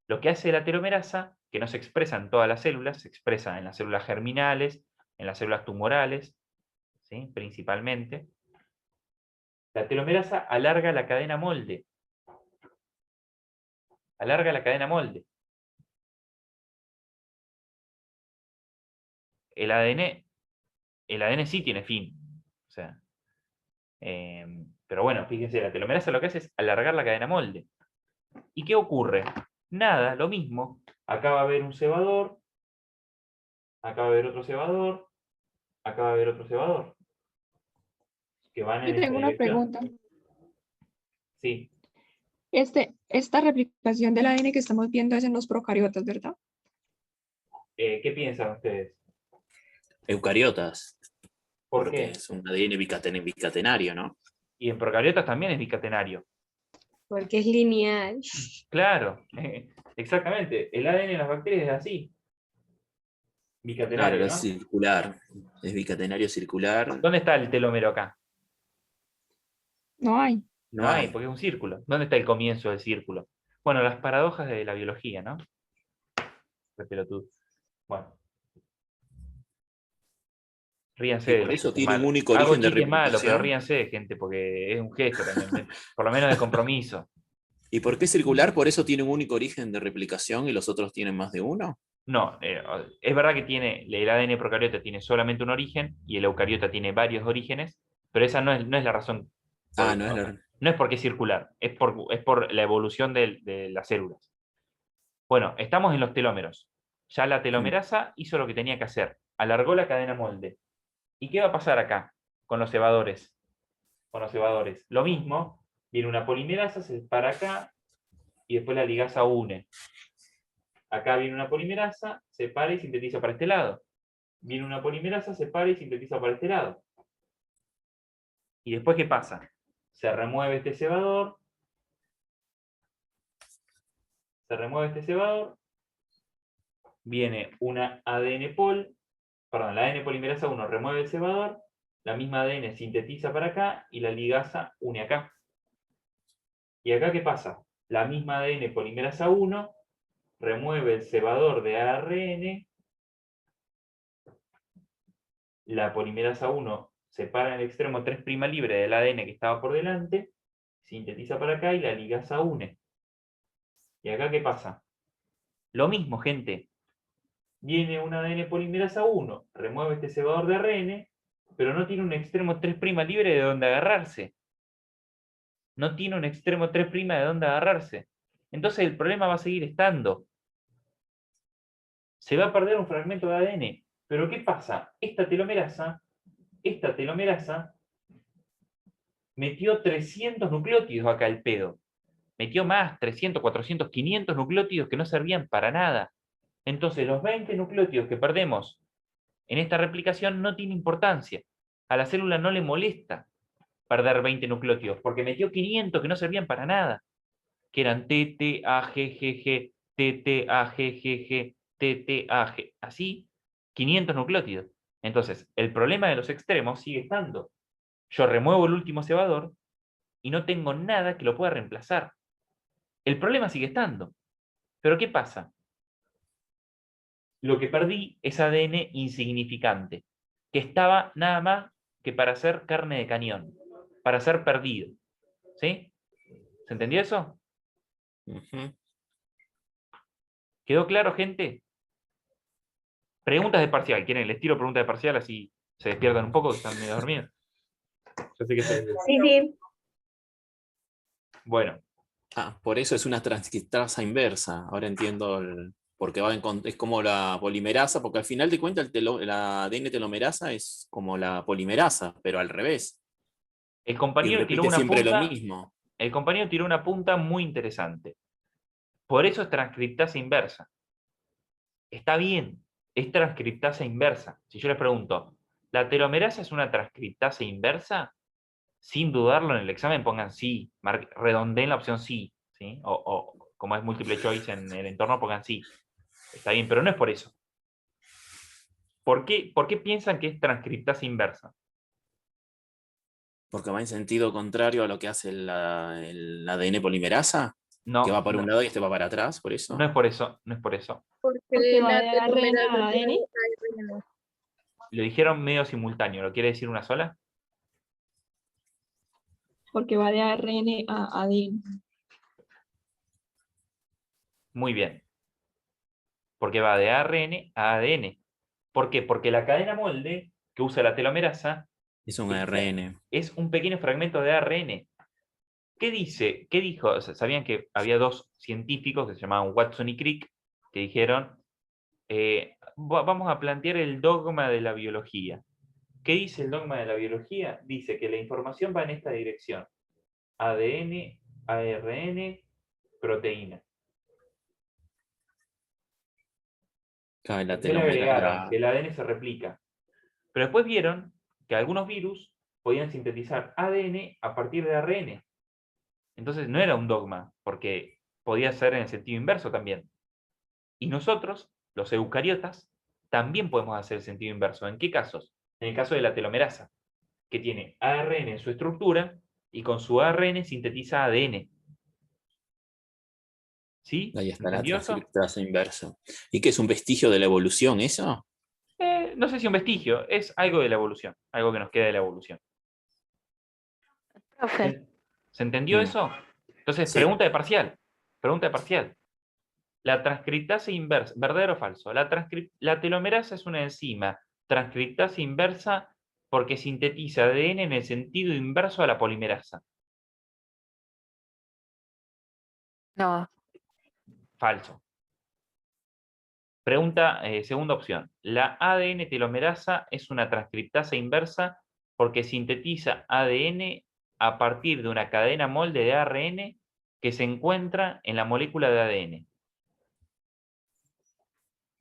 Lo que hace la telomerasa, que no se expresa en todas las células, se expresa en las células germinales, en las células tumorales, ¿sí? Principalmente. La telomerasa alarga la cadena molde. Alarga la cadena molde. El ADN sí tiene fin. O sea, pero bueno, fíjense, la telomerasa lo que hace es alargar la cadena molde. ¿Y qué ocurre? Nada, lo mismo. Acá va a haber un cebador, acá va a haber otro cebador, acá va a haber otro cebador. Que van en Yo esta tengo una dirección. pregunta. Sí, Esta replicación del ADN que estamos viendo es en los procariotas, ¿verdad? ¿qué piensan ustedes? Eucariotas, ¿Por porque qué? es un ADN bicatenario, ¿no? Y en procariotas también es bicatenario. Porque es lineal. Claro, exactamente. El ADN en las bacterias es así. Claro, Bicatenario, es ¿no? circular. Es bicatenario circular. ¿Dónde está el telómero acá? No hay. No hay, porque es un círculo. ¿Dónde está el comienzo del círculo? Bueno, las paradojas de la biología, ¿no? Qué pelotudo. Bueno. Ríanse Y de por los eso chistes tiene un malos. único Hago origen de chistes malos, pero replicación. ríanse de gente, porque es un gesto también, por lo menos de compromiso. ¿Y por qué circular? ¿Por eso tiene un único origen de replicación y los otros tienen más de uno? No, es verdad que el ADN procariota tiene solamente un origen y el eucariota tiene varios orígenes, pero esa no es la razón. Ah, no es la... No es porque es circular, es por la evolución de las células. Bueno, estamos en los telómeros. Ya la telomerasa hizo lo que tenía que hacer, alargó la cadena molde. ¿Y qué va a pasar acá con los cebadores? Con los cebadores. Lo mismo, viene una polimerasa, se para acá y después la ligasa une. Acá viene una polimerasa, se para y sintetiza para este lado. Viene una polimerasa, se para y sintetiza para este lado. ¿Y después qué pasa? Se remueve este cebador. Se remueve este cebador. Viene una ADN perdón, la ADN polimerasa 1 remueve el cebador. La misma ADN sintetiza para acá y la ligasa une acá. ¿Y acá qué pasa? La misma ADN polimerasa 1 remueve el cebador de ARN. La polimerasa 1 separa en el extremo 3' libre del ADN que estaba por delante, sintetiza para acá y la ligasa une. ¿Y acá qué pasa? Lo mismo, gente. Viene una ADN polimerasa 1, remueve este cebador de ARN, pero no tiene un extremo 3' libre de donde agarrarse. No tiene un extremo 3' de donde agarrarse. Entonces el problema va a seguir estando. Se va a perder un fragmento de ADN. Pero ¿qué pasa? Esta telomerasa metió 300 nucleótidos acá al pedo. Metió más, 300, 400, 500 nucleótidos que no servían para nada. Entonces los 20 nucleótidos que perdemos en esta replicación no tiene importancia. A la célula no le molesta perder 20 nucleótidos, porque metió 500 que no servían para nada, que eran TTAGGG, TTAGGG, TTAG, así, 500 nucleótidos. Entonces, el problema de los extremos sigue estando. Yo remuevo el último cebador y no tengo nada que lo pueda reemplazar. El problema sigue estando. Pero ¿qué pasa? Lo que perdí es ADN insignificante, que estaba nada más que para hacer carne de cañón, para ser perdido. ¿Sí? ¿Se entendió eso? Ujú. ¿Quedó claro, gente? Preguntas de parcial. ¿Quieren? Les tiro preguntas de parcial así se despiertan un poco, que están medio dormidos. Yo sé que Sí, sí. Bueno, Ah, por eso es una transcriptasa inversa. Ahora entiendo porque es como la polimerasa, porque al final de cuentas la ADN telomerasa es como la polimerasa, pero al revés. el Y compañero tiró repite una siempre lo punta. mismo. El compañero tiró una punta muy interesante. Por eso es transcriptasa inversa. Está bien, es transcriptasa inversa. Si yo les pregunto, ¿la telomerasa es una transcriptasa inversa? Sin dudarlo en el examen pongan sí, redondeen la opción sí, ¿sí? O como es múltiple choice en el entorno pongan sí. Está bien, pero no es por eso. ¿Por qué piensan que es transcriptasa inversa? Porque va en sentido contrario a lo que hace el ADN polimerasa, No, que va para no, un lado y este va para atrás, por eso. no es por eso, no es por eso. Porque Porque va la de ARN telomerasa a tiene ADN. ARN. Lo dijeron medio simultáneo, ¿lo quiere decir una sola? Porque va de ARN a ADN. Muy bien. Porque va de ARN a ADN. ¿Por qué? Porque la cadena molde que usa la telomerasa Es un ARN. es un pequeño fragmento de ARN. ¿Qué dice? ¿Qué dijo? ¿Sabían que había dos científicos que se llamaban Watson y Crick que dijeron, vamos a plantear el dogma de la biología? ¿Qué dice el dogma de la biología? Dice que la información va en esta dirección. ADN, ARN, proteína. Cabe la Después le agregaron telomera. que el ADN se replica. Pero después vieron que algunos virus podían sintetizar ADN a partir de ARN. Entonces no era un dogma, porque podía ser en el sentido inverso también. Y nosotros, los eucariotas, también podemos hacer el sentido inverso. ¿En qué casos? En el caso de la telomerasa, que tiene ARN en su estructura y con su ARN sintetiza ADN. ¿Sí? Ahí está la ¿Entendió eso? transcriptasa inversa. ¿Y qué es un vestigio de la evolución eso? No sé si un vestigio, es algo de la evolución, algo que nos queda de la evolución. Profe, ¿Se entendió Mm. eso? Entonces, Sí. pregunta de parcial. Pregunta de parcial. La transcriptasa inversa, ¿verdadero o falso? La telomerasa es una enzima transcriptasa inversa porque sintetiza ADN en el sentido inverso a la polimerasa. no. Falso. Pregunta, segunda opción. La ADN telomerasa es una transcriptasa inversa porque sintetiza ADN a partir de una cadena molde de ARN que se encuentra en la molécula de ADN.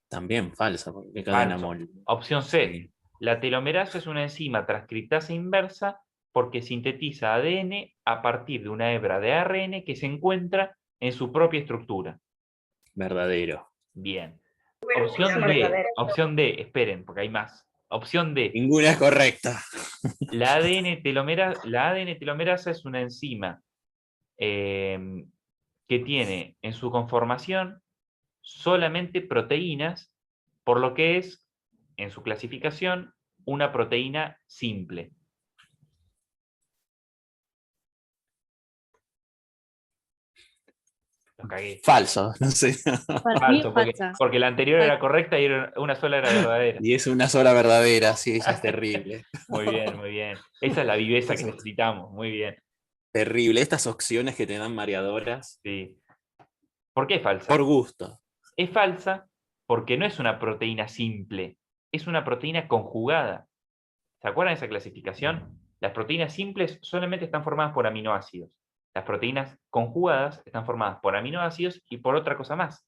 También falsa, porque cadena Falso. molde. Opción C. Sí. La telomerasa es una enzima transcriptasa inversa porque sintetiza ADN a partir de una hebra de ARN que se encuentra en su propia estructura. Verdadero. Bien. Opción D, esperen, porque hay más. Opción D. Ninguna es correcta. La ADN telomerasa es una enzima que tiene en su conformación solamente proteínas, por lo que es, en su clasificación, una proteína simple. Los cagué. Falso, no sé. Para mí Falso, porque, falsa. porque la anterior era correcta y una sola era verdadera. Y es una sola verdadera, sí, esa es terrible. Muy bien, muy bien. Esa es la viveza que Eso. necesitamos. Muy bien. Terrible. Estas opciones que te dan mareadoras. Sí. ¿Por qué es falsa? Por gusto. Es falsa porque no es una proteína simple, es una proteína conjugada. ¿Se acuerdan de esa clasificación? Las proteínas simples solamente están formadas por aminoácidos. Las proteínas conjugadas están formadas por aminoácidos y por otra cosa más.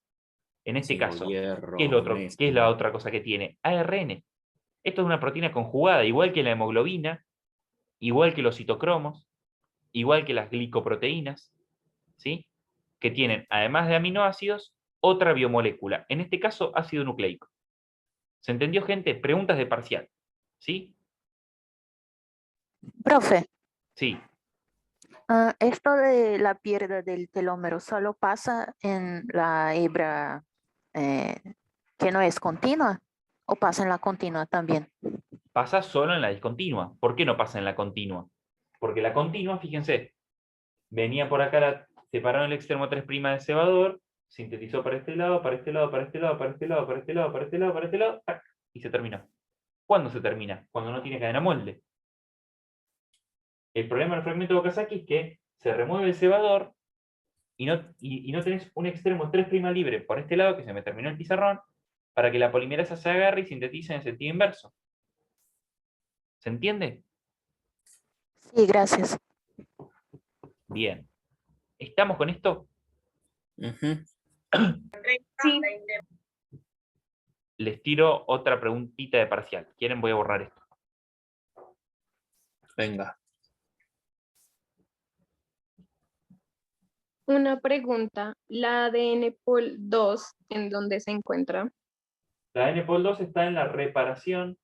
En este Zinc, caso, hierro, ¿qué es la magnesio. otra cosa que tiene? ARN. Esto es una proteína conjugada, igual que la hemoglobina, igual que los citocromos, igual que las glicoproteínas, ¿sí? Que tienen, además de aminoácidos, otra biomolécula, en este caso ácido nucleico. ¿Se entendió, gente? Preguntas de parcial, ¿sí? Profe, Sí, esto de la pérdida del telómero solo pasa en la hebra eh, que no es continua o pasa en la continua también. pasa solo en la discontinua. ¿Por qué no pasa en la continua? Porque la continua, fíjense, venía por acá, separaron el extremo 3' del cebador, sintetizó para este lado, para este lado, para este lado, para este lado, para este lado, para este lado, para este lado, ¡tac! Y se terminó. ¿Cuándo se termina? Cuando no tiene cadena molde. El problema del fragmento de Okazaki es que se remueve el cebador y no tenés un extremo 3' libre por este lado, que se me terminó el pizarrón, para que la polimerasa se agarre y sintetice en sentido inverso. ¿Se entiende? Sí, gracias. Bien. ¿Estamos con esto? Ujú. Sí. Les tiro otra preguntita de parcial. ¿Quieren? Voy a borrar esto. Venga. Una pregunta, ¿la ADN pol 2 en dónde se encuentra? La NPOL2 está en la reparación.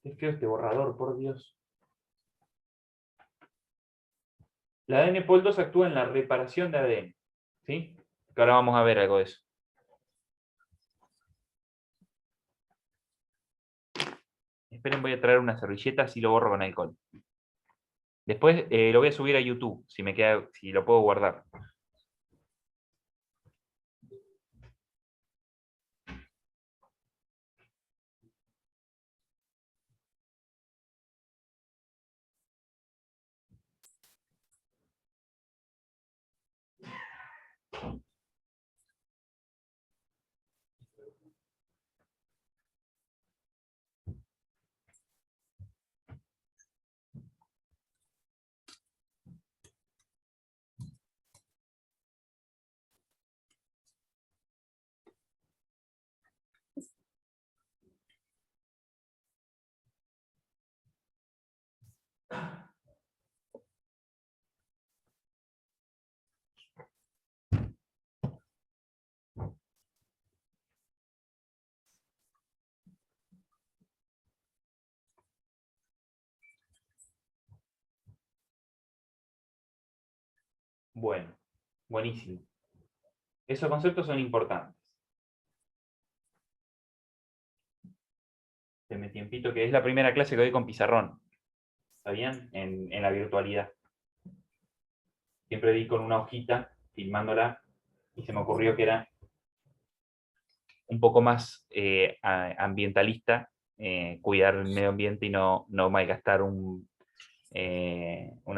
Es que este borrador, por Dios. La NPOL2 actúa en la reparación de ADN. ¿Sí? Que ahora vamos a ver algo de eso. Esperen, voy a traer una servilleta, así lo borro con alcohol. Después lo voy a subir a YouTube, si lo puedo guardar. Bueno, buenísimo. Esos conceptos son importantes. Denme tiempito, que es la primera clase que doy con pizarrón. ¿Está bien? En la virtualidad. Siempre di con una hojita, filmándola, y se me ocurrió que era un poco más ambientalista, cuidar el medio ambiente y no malgastar una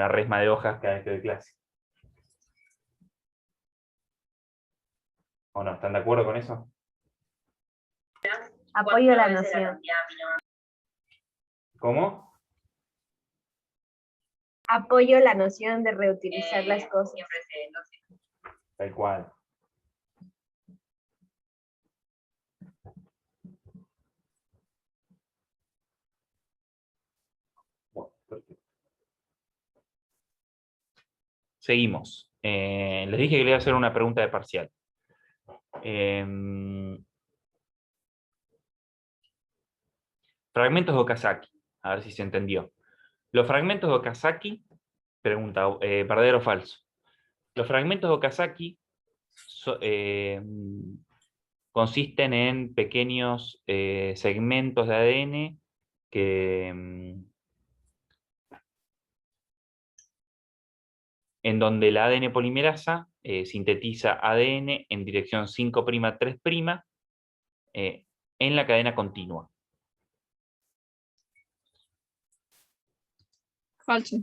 resma de hojas cada vez que doy clase. ¿O no? ¿Están de acuerdo con eso? Apoyo la noción. ¿Cómo? Apoyo la noción de reutilizar las cosas. Tal cual. Bueno, perfecto. Seguimos. Les dije que le iba a hacer una pregunta de parcial. Fragmentos de Okazaki. A ver si se entendió. Los fragmentos de Okazaki, pregunta, verdadero o falso. Los fragmentos de Okazaki consisten en pequeños segmentos de ADN que en donde la ADN polimerasa sintetiza ADN en dirección 5'3' en la cadena continua. Falso.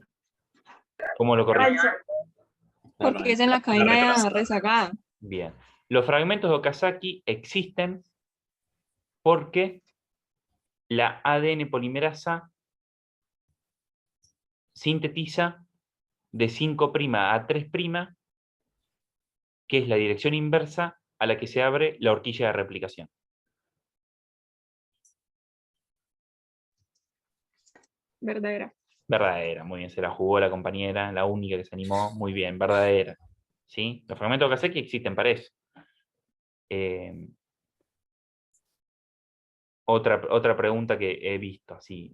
¿Cómo lo corrijo? Falso. Porque es en la cadena rezagada. Bien. Los fragmentos de Okazaki existen porque la ADN polimerasa sintetiza de 5' a 3', que es la dirección inversa a la que se abre la horquilla de replicación. Verdadera. Verdadera, muy bien, se la jugó la compañera, la única que se animó, muy bien, verdadera. ¿Sí? Los fragmentos de Okazaki existen para eso. Otra pregunta que he visto, así.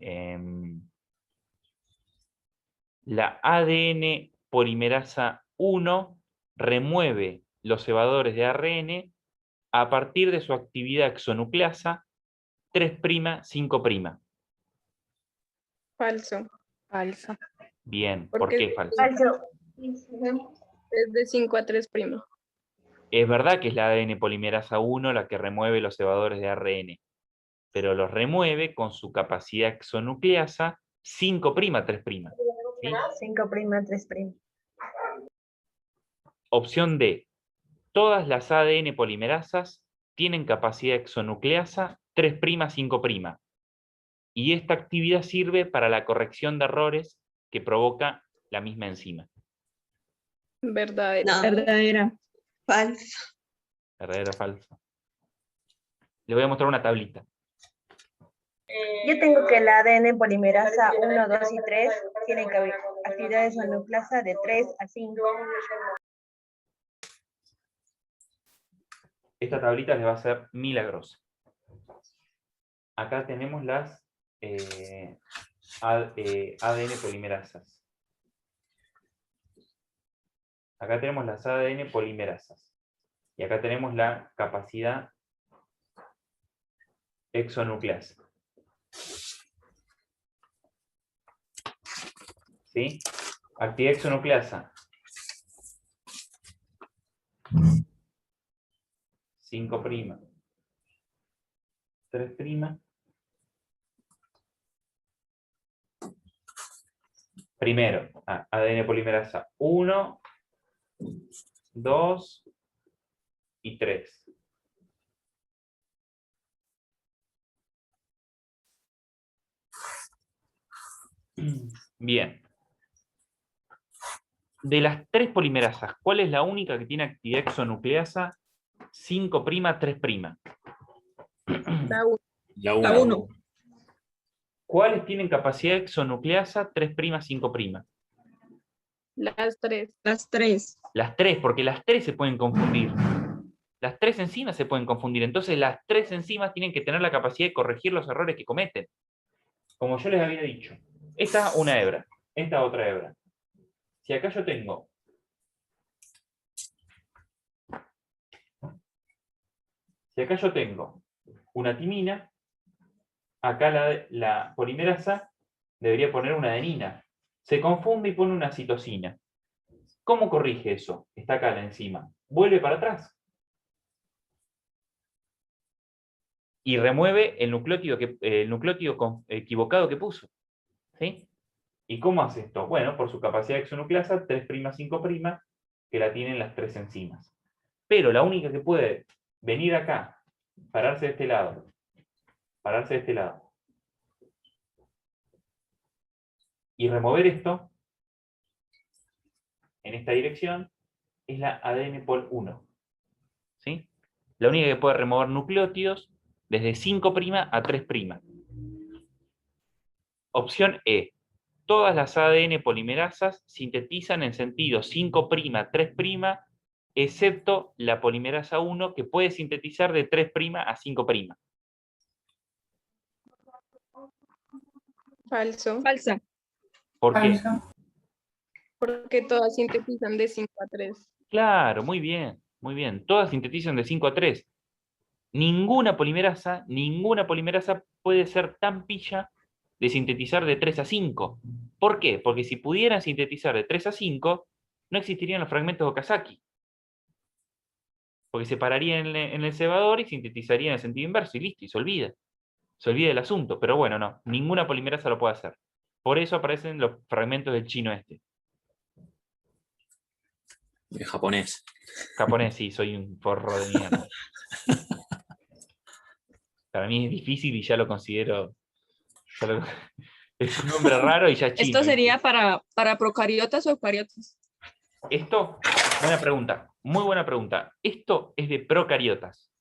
La ADN polimerasa 1 remueve los cebadores de ARN a partir de su actividad exonucleasa 3', 5'. Falso. Falso. Bien, ¿por Porque qué falso? Falso. es de 5 a 3'. Es verdad que es la ADN polimerasa 1 la que remueve los cebadores de ARN, pero los remueve con su capacidad exonucleasa 5', 3'. ¿Sí? 5', 3'. Opción D. Todas las ADN polimerasas tienen capacidad exonucleasa 3', 5'. Y esta actividad sirve para la corrección de errores que provoca la misma enzima. Verdadera. Verdadera. Falso. ¿Verdadero o falso? Les voy a mostrar una tablita. Yo tengo que la ADN polimerasa 1, 2 y 3 tienen actividad exonucleasa de 3 a 5. Esta tablita les va a ser milagrosa. Acá tenemos las ADN polimerasas. Acá tenemos las ADN polimerasas. Y acá tenemos la capacidad exonucleasa. ¿Sí? Actividad exonucleasa. 5', 3'. Primero, ADN polimerasa 1, 2 y 3. Bien. De las 3 polimerasas, ¿cuál es la única que tiene actividad exonucleasa 5', 3'? La U. La 1. ¿Cuáles tienen capacidad exonucleasa 3', 5'? Las 3. Las 3. Las 3, porque las 3 se pueden confundir. Las 3 enzimas se pueden confundir. Entonces las 3 enzimas tienen que tener la capacidad de corregir los errores que cometen. Como yo les había dicho, esta una hebra, esta otra hebra. Si acá yo tengo una timina, acá la polimerasa debería poner una adenina. Se confunde y pone una citosina. ¿Cómo corrige eso? Está acá la enzima. Vuelve para atrás. Y remueve el nucleótido equivocado que puso. ¿Sí? ¿Y cómo hace esto? Bueno, por su capacidad exonucleasa 3', 5', que la tienen las 3 enzimas. Pero la única que puede venir acá, pararse de este lado, y remover esto, en esta dirección, es la ADN pol 1. ¿Sí? La única que puede remover nucleótidos desde 5' a 3'. Opción E. Todas las ADN polimerasas sintetizan en sentido 5', 3', excepto la polimerasa 1, que puede sintetizar de 3' a 5'. Falso. Falsa. ¿Por qué? Porque todas sintetizan de 5 a 3. Claro, muy bien, muy bien. Todas sintetizan de 5 a 3. Ninguna polimerasa puede ser tan pilla de sintetizar de 3 a 5. ¿Por qué? Porque si pudieran sintetizar de 3 a 5, no existirían los fragmentos de Okazaki. Porque se pararía en el cebador y sintetizaría en el sentido inverso y listo, y se olvida. Se olvida del asunto, pero bueno, no, ninguna polimerasa lo puede hacer. Por eso aparecen los fragmentos del chino este. En japonés. Japonés, sí, soy un forro de mierda. Para mí es difícil y ya lo considero... es un nombre raro y ya es chino. ¿Esto sería para procariotas o eucariotas? Esto, buena pregunta, muy buena pregunta. Esto es de procariotas.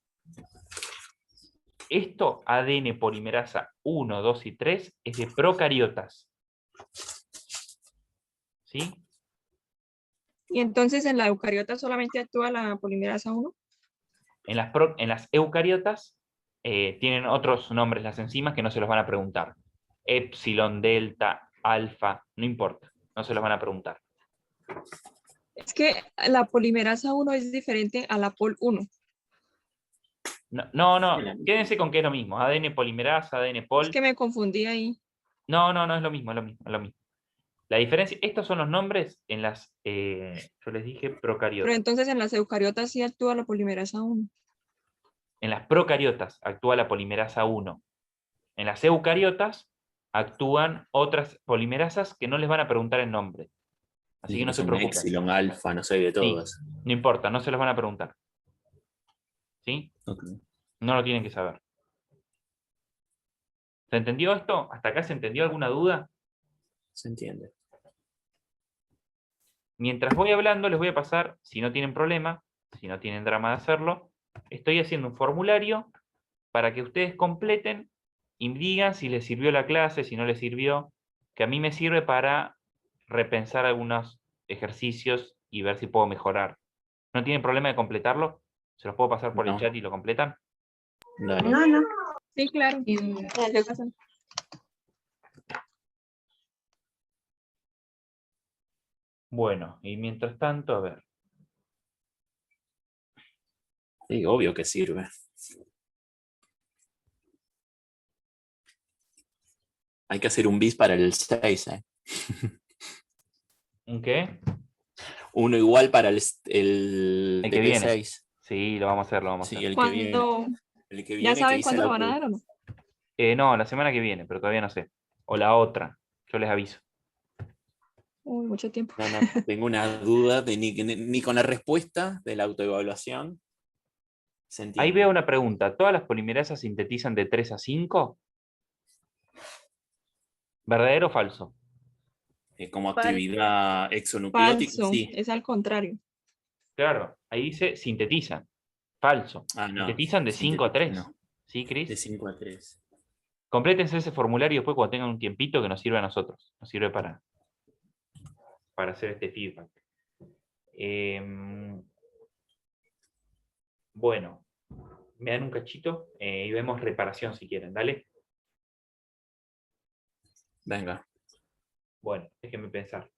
Esto, ADN polimerasa 1, 2 y 3, es de procariotas. ¿Sí? Y entonces en la eucariota solamente actúa la polimerasa 1. En las eucariotas tienen otros nombres las enzimas que no se los van a preguntar. Epsilon, delta, alfa, no importa, no se los van a preguntar. Es que la polimerasa 1 es diferente a la pol 1. No, quédense con que es lo mismo. ADN polimerasa, ADN pol. Es que me confundí ahí. No, es lo mismo, es lo mismo. La diferencia, estos son los nombres en las, yo les dije procariotas. Pero entonces en las eucariotas sí actúa la polimerasa 1. En las procariotas actúa la polimerasa 1. En las eucariotas actúan otras polimerasas que no les van a preguntar el nombre. Así que no se preocupen. Epsilon, alfa, no sé, de todas. Sí, no importa, no se los van a preguntar. ¿Sí? Okay. No lo tienen que saber. ¿Se entendió esto? ¿Hasta acá se entendió alguna duda? Se entiende. Mientras voy hablando, les voy a pasar, si no tienen problema, si no tienen drama de hacerlo, estoy haciendo un formulario para que ustedes completen y digan si les sirvió la clase, si no les sirvió, que a mí me sirve para repensar algunos ejercicios y ver si puedo mejorar. ¿No tienen problema de completarlo? ¿Se los puedo pasar por el No. chat y lo completan? Dale. No. Sí, claro. Bueno, y mientras tanto, a ver. Sí, obvio que sirve. Hay que hacer un bis para el 6, ¿eh? ¿Un qué? Uno igual para el El que viene. TP6. Sí, lo vamos a hacer, lo vamos a Sí, hacer. el que viene. El que viene ¿Ya saben que cuándo hice lo van a dar o no? No, la semana que viene, pero todavía no sé. O la otra, yo les aviso. Uy, mucho tiempo. No, tengo una duda de ni con la respuesta de la autoevaluación se entiende. Ahí veo una pregunta. ¿Todas las polimerasas sintetizan de 3 a 5? ¿Verdadero o falso? Como actividad exonucleótica, Falso, sí. es al contrario. Claro, ahí dice sintetizan. Falso. Ah, no. Sintetizan de 5 a 3. No. ¿Sí, Cris? De 5 a 3. Complétense ese formulario después cuando tengan un tiempito que nos sirve a nosotros. Nos sirve para hacer este feedback. Bueno, me dan un cachito y vemos reparación si quieren. Dale. Venga. Bueno, déjenme pensar.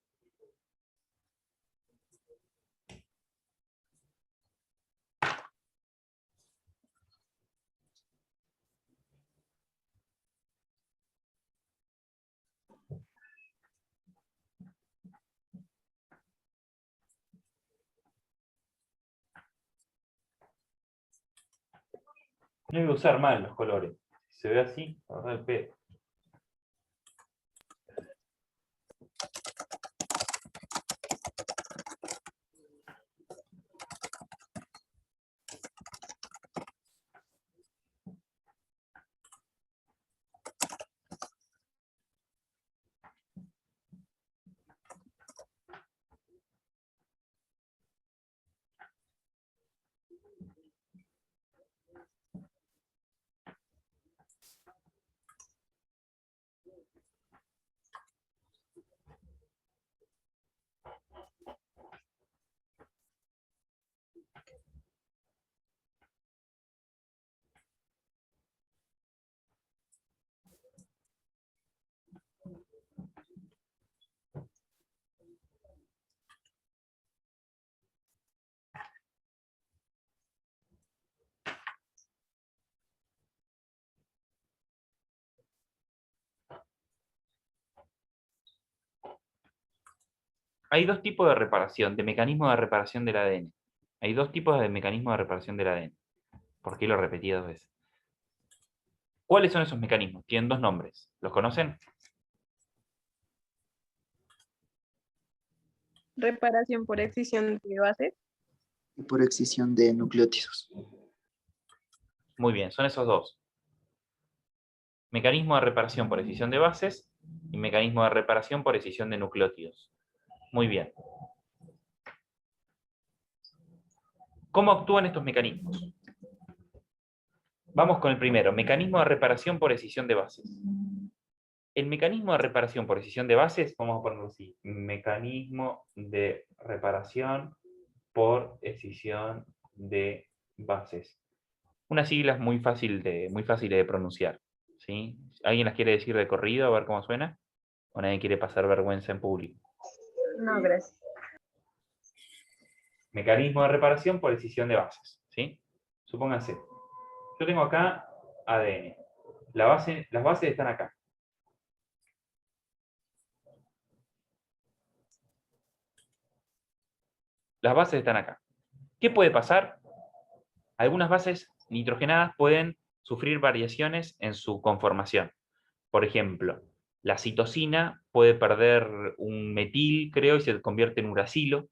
No voy a usar mal los colores. Si se ve así, agarra el pedo. hay dos tipos de reparación, de mecanismo de reparación del ADN. Hay dos tipos de mecanismos de reparación del ADN. ¿Por qué lo repetí 2 veces? ¿Cuáles son esos mecanismos? Tienen dos nombres. ¿Los conocen? Reparación por excisión de bases. Y por excisión de nucleótidos. Muy bien, son esos dos. Mecanismo de reparación por excisión de bases y mecanismo de reparación por excisión de nucleótidos. Muy bien. ¿Cómo actúan estos mecanismos? Vamos con el primero, mecanismo de reparación por excisión de bases. El mecanismo de reparación por excisión de bases, vamos a ponerlo así, mecanismo de reparación por excisión de bases. Unas siglas muy fáciles de pronunciar, ¿sí? ¿Alguien las quiere decir de corrido a ver cómo suena? ¿O nadie quiere pasar vergüenza en público? No, gracias. Mecanismo de reparación por excisión de bases, ¿sí? Supónganse, yo tengo acá ADN. Las bases están acá. Las bases están acá. ¿Qué puede pasar? Algunas bases nitrogenadas pueden sufrir variaciones en su conformación. Por ejemplo, la citosina puede perder un metil, creo, y se convierte en uracilo.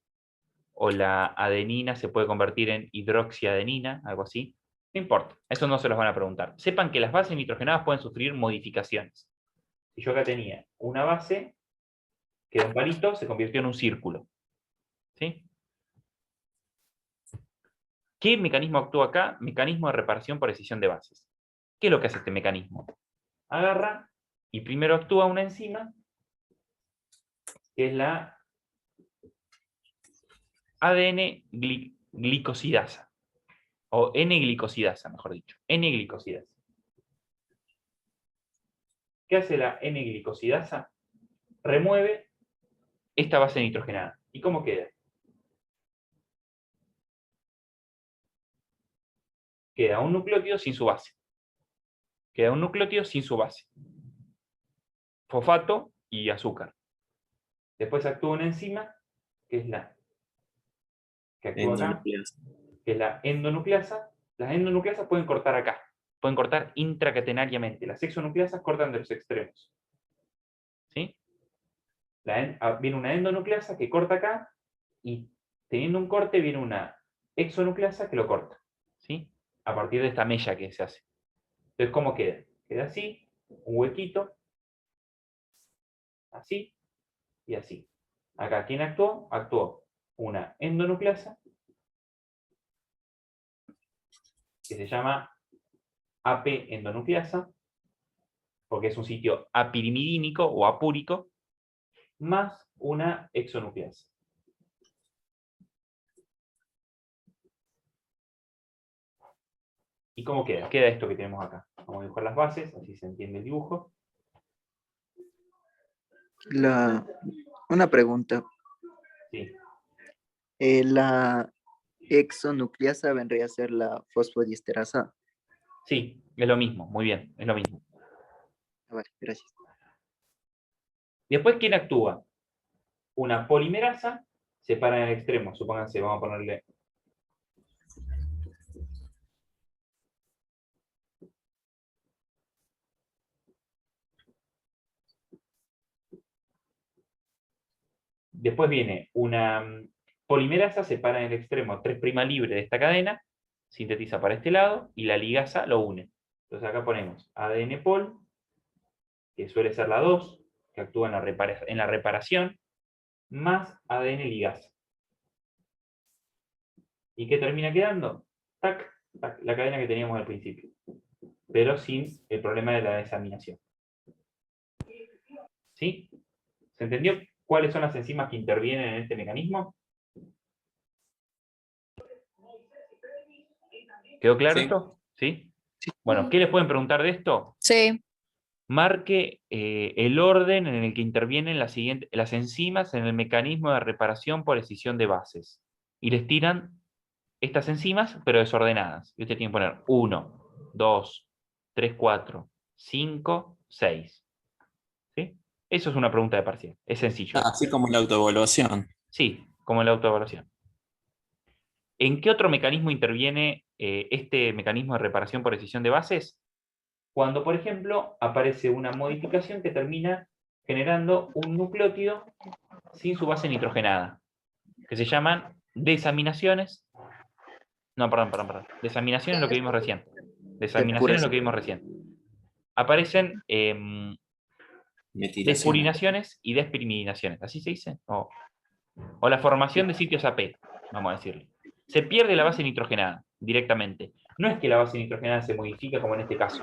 O la adenina se puede convertir en hidroxiadenina, algo así. No importa, eso no se los van a preguntar. Sepan que las bases nitrogenadas pueden sufrir modificaciones. Si yo acá tenía una base, que era un palito, se convirtió en un círculo. ¿Sí? ¿Qué mecanismo actúa acá? Mecanismo de reparación por excisión de bases. ¿Qué es lo que hace este mecanismo? Agarra y primero actúa una enzima, que es la ADN glicosidasa, o N-glicosidasa, mejor dicho, N-glicosidasa. ¿Qué hace la N-glicosidasa? Remueve esta base nitrogenada. ¿Y cómo queda? Queda un nucleótido sin su base. Queda un nucleótido sin su base. Fosfato y azúcar. Después actúa una enzima, que es la que actúa acá, que es la endonucleasa. Las endonucleasas pueden cortar acá. Pueden cortar intracatenariamente. Las exonucleasas cortan de los extremos. ¿Sí? Viene una endonucleasa que corta acá y teniendo un corte viene una exonucleasa que lo corta. ¿Sí? A partir de esta mella que se hace. Entonces, ¿cómo queda? Queda así, un huequito, así y así. Acá, ¿quién actuó? Actuó una endonucleasa que se llama AP endonucleasa, porque es un sitio apirimidínico o apúrico, más una exonucleasa. ¿Y cómo queda? Queda esto que tenemos acá. Vamos a dibujar las bases, así se entiende el dibujo. Una pregunta. Sí. La exonucleasa vendría a ser la fosfodiesterasa. Sí, es lo mismo, muy bien, es lo mismo. Vale, gracias. Después, ¿quién actúa? Una polimerasa se para en el extremo, supónganse, vamos a ponerle... Después viene una polimerasa, se para en el extremo 3' libre de esta cadena, sintetiza para este lado, y la ligasa lo une. Entonces acá ponemos ADN pol, que suele ser la 2, que actúa en la reparación, más ADN ligasa. ¿Y qué termina quedando? Tac, tac, la cadena que teníamos al principio, pero sin el problema de la desaminación. ¿Sí? ¿Se entendió cuáles son las enzimas que intervienen en este mecanismo? ¿Quedó claro esto? ¿Sí? Bueno, ¿qué les pueden preguntar de esto? Sí. Marque el orden en el que intervienen las enzimas en el mecanismo de reparación por excisión de bases. Y les tiran estas enzimas, pero desordenadas. Y usted tiene que poner 1, 2, 3, 4, 5, 6. ¿Sí? Eso es una pregunta de parcial. Es sencillo. Así como la autoevaluación. Sí, como en la autoevaluación. ¿En qué otro mecanismo interviene este mecanismo de reparación por decisión de bases? Cuando, por ejemplo, aparece una modificación que termina generando un nucleótido sin su base nitrogenada, que se llaman desaminaciones. No, perdón. Desaminaciones es lo que vimos recién. Desaminaciones es lo que vimos recién. Aparecen Metilaciones. despurinaciones y despirimidinaciones. ¿Así se dice? O la formación de sitios AP, vamos a decirle. Se pierde la base nitrogenada directamente. No es que la base nitrogenada se modifica como en este caso.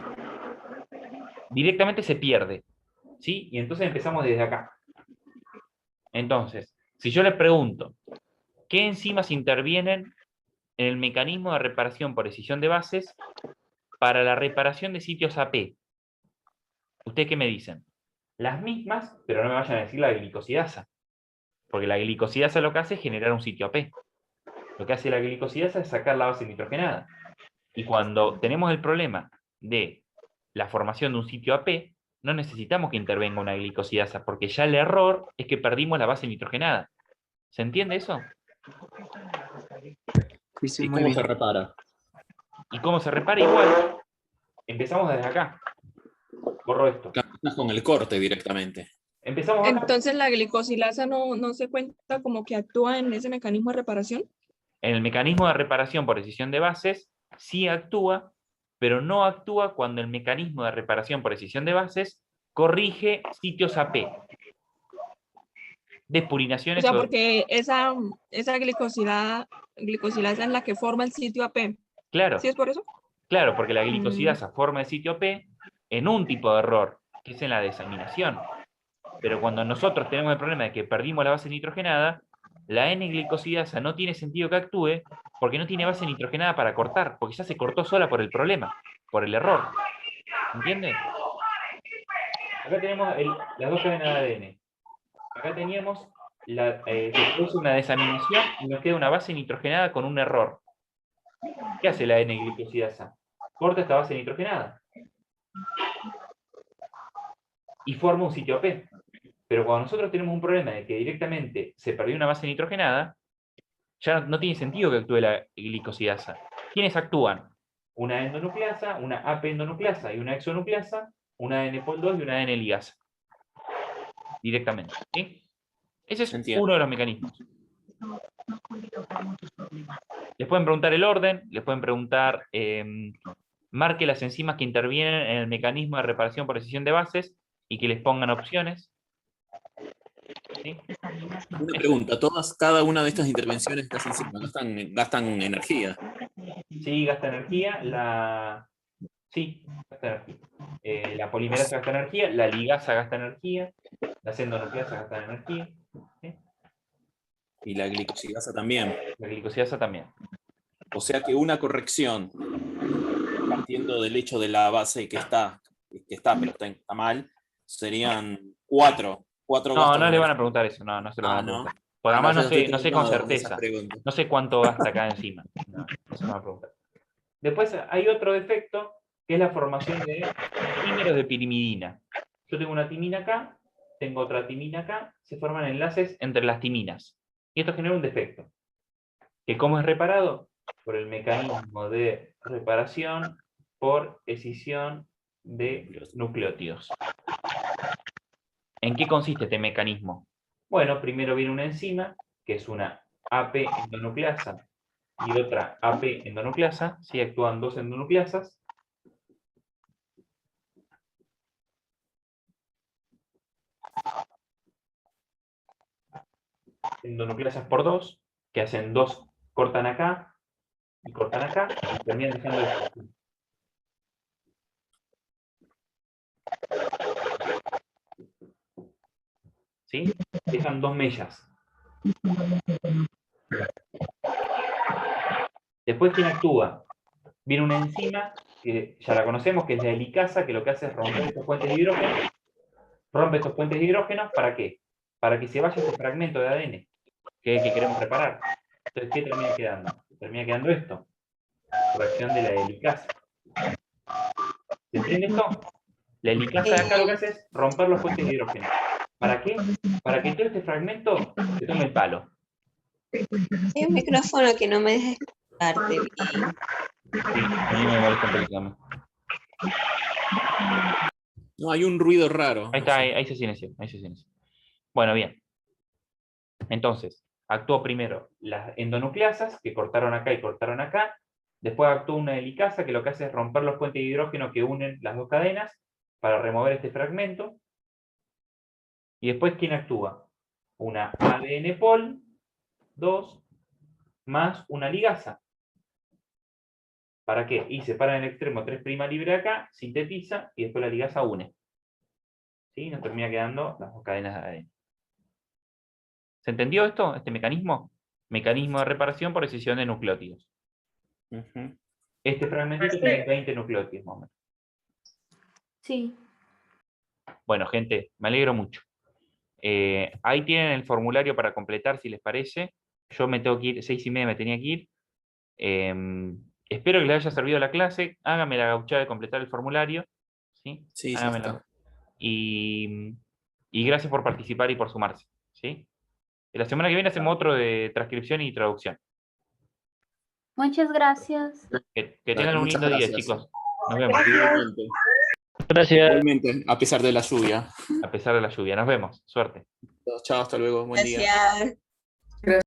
Directamente se pierde. ¿Sí? Y entonces empezamos desde acá. Entonces, si yo les pregunto, ¿qué enzimas intervienen en el mecanismo de reparación por escisión de bases para la reparación de sitios AP? ¿Ustedes qué me dicen? Las mismas, pero no me vayan a decir la glicosidasa. Porque la glicosidasa lo que hace es generar un sitio AP. Lo que hace la glicosidasa es sacar la base nitrogenada. Y cuando tenemos el problema de la formación de un sitio AP, no necesitamos que intervenga una glicosidasa, porque ya el error es que perdimos la base nitrogenada. ¿Se entiende eso? Sí, ¿Y muy cómo bien. se repara? ¿Y cómo se repara? Igual, empezamos desde acá. Borro esto. Estás con el corte directamente. Empezamos acá. Entonces la glicosilasa no se cuenta como que actúa en ese mecanismo de reparación. En el mecanismo de reparación por escisión de bases, sí actúa, pero no actúa cuando el mecanismo de reparación por escisión de bases corrige sitios AP. O Despurinaciones sea, o... porque esa glicosilasa es la que forma el sitio AP. Claro, ¿Sí es por eso? claro, porque la glicosidasa forma el sitio AP en un tipo de error, que es en la desaminación. Pero cuando nosotros tenemos el problema de que perdimos la base nitrogenada, la N-glicosidasa no tiene sentido que actúe porque no tiene base nitrogenada para cortar, porque ya se cortó sola por el problema, por el error. ¿Entiende? Acá tenemos las dos cadenas de ADN. Acá teníamos se produce una desaminación y nos queda una base nitrogenada con un error. ¿Qué hace la N-glicosidasa? Corta esta base nitrogenada y forma un sitio AP. Pero cuando nosotros tenemos un problema de que directamente se perdió una base nitrogenada, ya no tiene sentido que actúe la glicosidasa. ¿Quiénes actúan? Una endonucleasa, una AP endonucleasa y una exonucleasa, una ADN-POL2 y una ADN-ligasa. Directamente. ¿Sí? Ese es uno de los mecanismos. Les pueden preguntar el orden, les pueden preguntar, marque las enzimas que intervienen en el mecanismo de reparación por escisión de bases y que les pongan opciones. ¿Sí? Una pregunta, cada una de estas intervenciones que hacen gastan energía. Sí, gasta energía. Sí, gasta energía. La polimerasa gasta energía, la ligasa gasta energía, las endonucleasas gastan energía. ¿Sí? Y la glicosidasa también. La glicosidasa también. O sea que una corrección, partiendo del hecho de la base que está pero está mal, serían cuatro gastos. No le van a preguntar eso, no se lo van a preguntar. Porque además no sé con certeza. No sé cuánto gasta cada enzima. No se lo van a preguntar. Después hay otro defecto, que es la formación de trímeros de pirimidina. Yo tengo una timina acá, tengo otra timina acá, se forman enlaces entre las timinas. Y esto genera un defecto. ¿Que cómo es reparado? Por el mecanismo de reparación por escisión de nucleótidos. ¿En qué consiste este mecanismo? Bueno, primero viene una enzima, que es una AP endonucleasa y otra AP endonucleasa, ¿sí? Actúan dos endonucleasas. Endonucleasas por dos, que hacen dos, cortan acá y terminan dejando esto. ¿Sí? Dejan dos mellas. Después, ¿quién actúa? Viene una enzima, que ya la conocemos, que es la helicasa, que lo que hace es romper estos puentes de hidrógeno. Rompe estos puentes de hidrógeno, ¿para qué? Para que se vaya este fragmento de ADN, que es el que queremos reparar. Entonces, ¿qué termina quedando? Termina quedando esto. Reacción de la helicasa. ¿Se entiende esto? La helicasa de acá lo que hace es romper los puentes de hidrógeno. ¿Para qué? Para que todo este fragmento se tome el palo. Hay un micrófono que no me deja escucharte bien. Sí, a mí me molesta un poquito más. No, hay un ruido raro. Ahí está, ahí se silenció, ahí se silenció. Bueno, bien. Entonces, actuó primero las endonucleasas, que cortaron acá y cortaron acá. Después actuó una helicasa, que lo que hace es romper los puentes de hidrógeno que unen las dos cadenas para remover este fragmento. Y después, ¿quién actúa? Una ADN pol 2 más una ligasa. ¿Para qué? Y separa en el extremo '3' libre acá, sintetiza y después la ligasa une. ¿Sí? Nos termina quedando las dos cadenas de ADN. ¿Se entendió esto? Este mecanismo. Mecanismo de reparación por escisión de nucleótidos. Este fragmentito tiene 20 nucleótidos más o menos. Sí. Bueno, gente, me alegro mucho. Ahí tienen el formulario para completar, si les parece. Yo me tengo que ir, 6:30 me tenía que ir. Espero que les haya servido la clase. Háganme la gauchada de completar el formulario. ¿Sí? Sí, ya Háganmela. está. Y gracias por participar y por sumarse. ¿Sí? La semana que viene hacemos otro de transcripción y traducción. Muchas gracias. Que tengan un Muchas lindo día, gracias. chicos. Nos vemos. Igualmente. Gracias. Igualmente, a pesar de la lluvia. A pesar de la lluvia. Nos vemos. Suerte. Chao, hasta luego. Buen día. Gracias.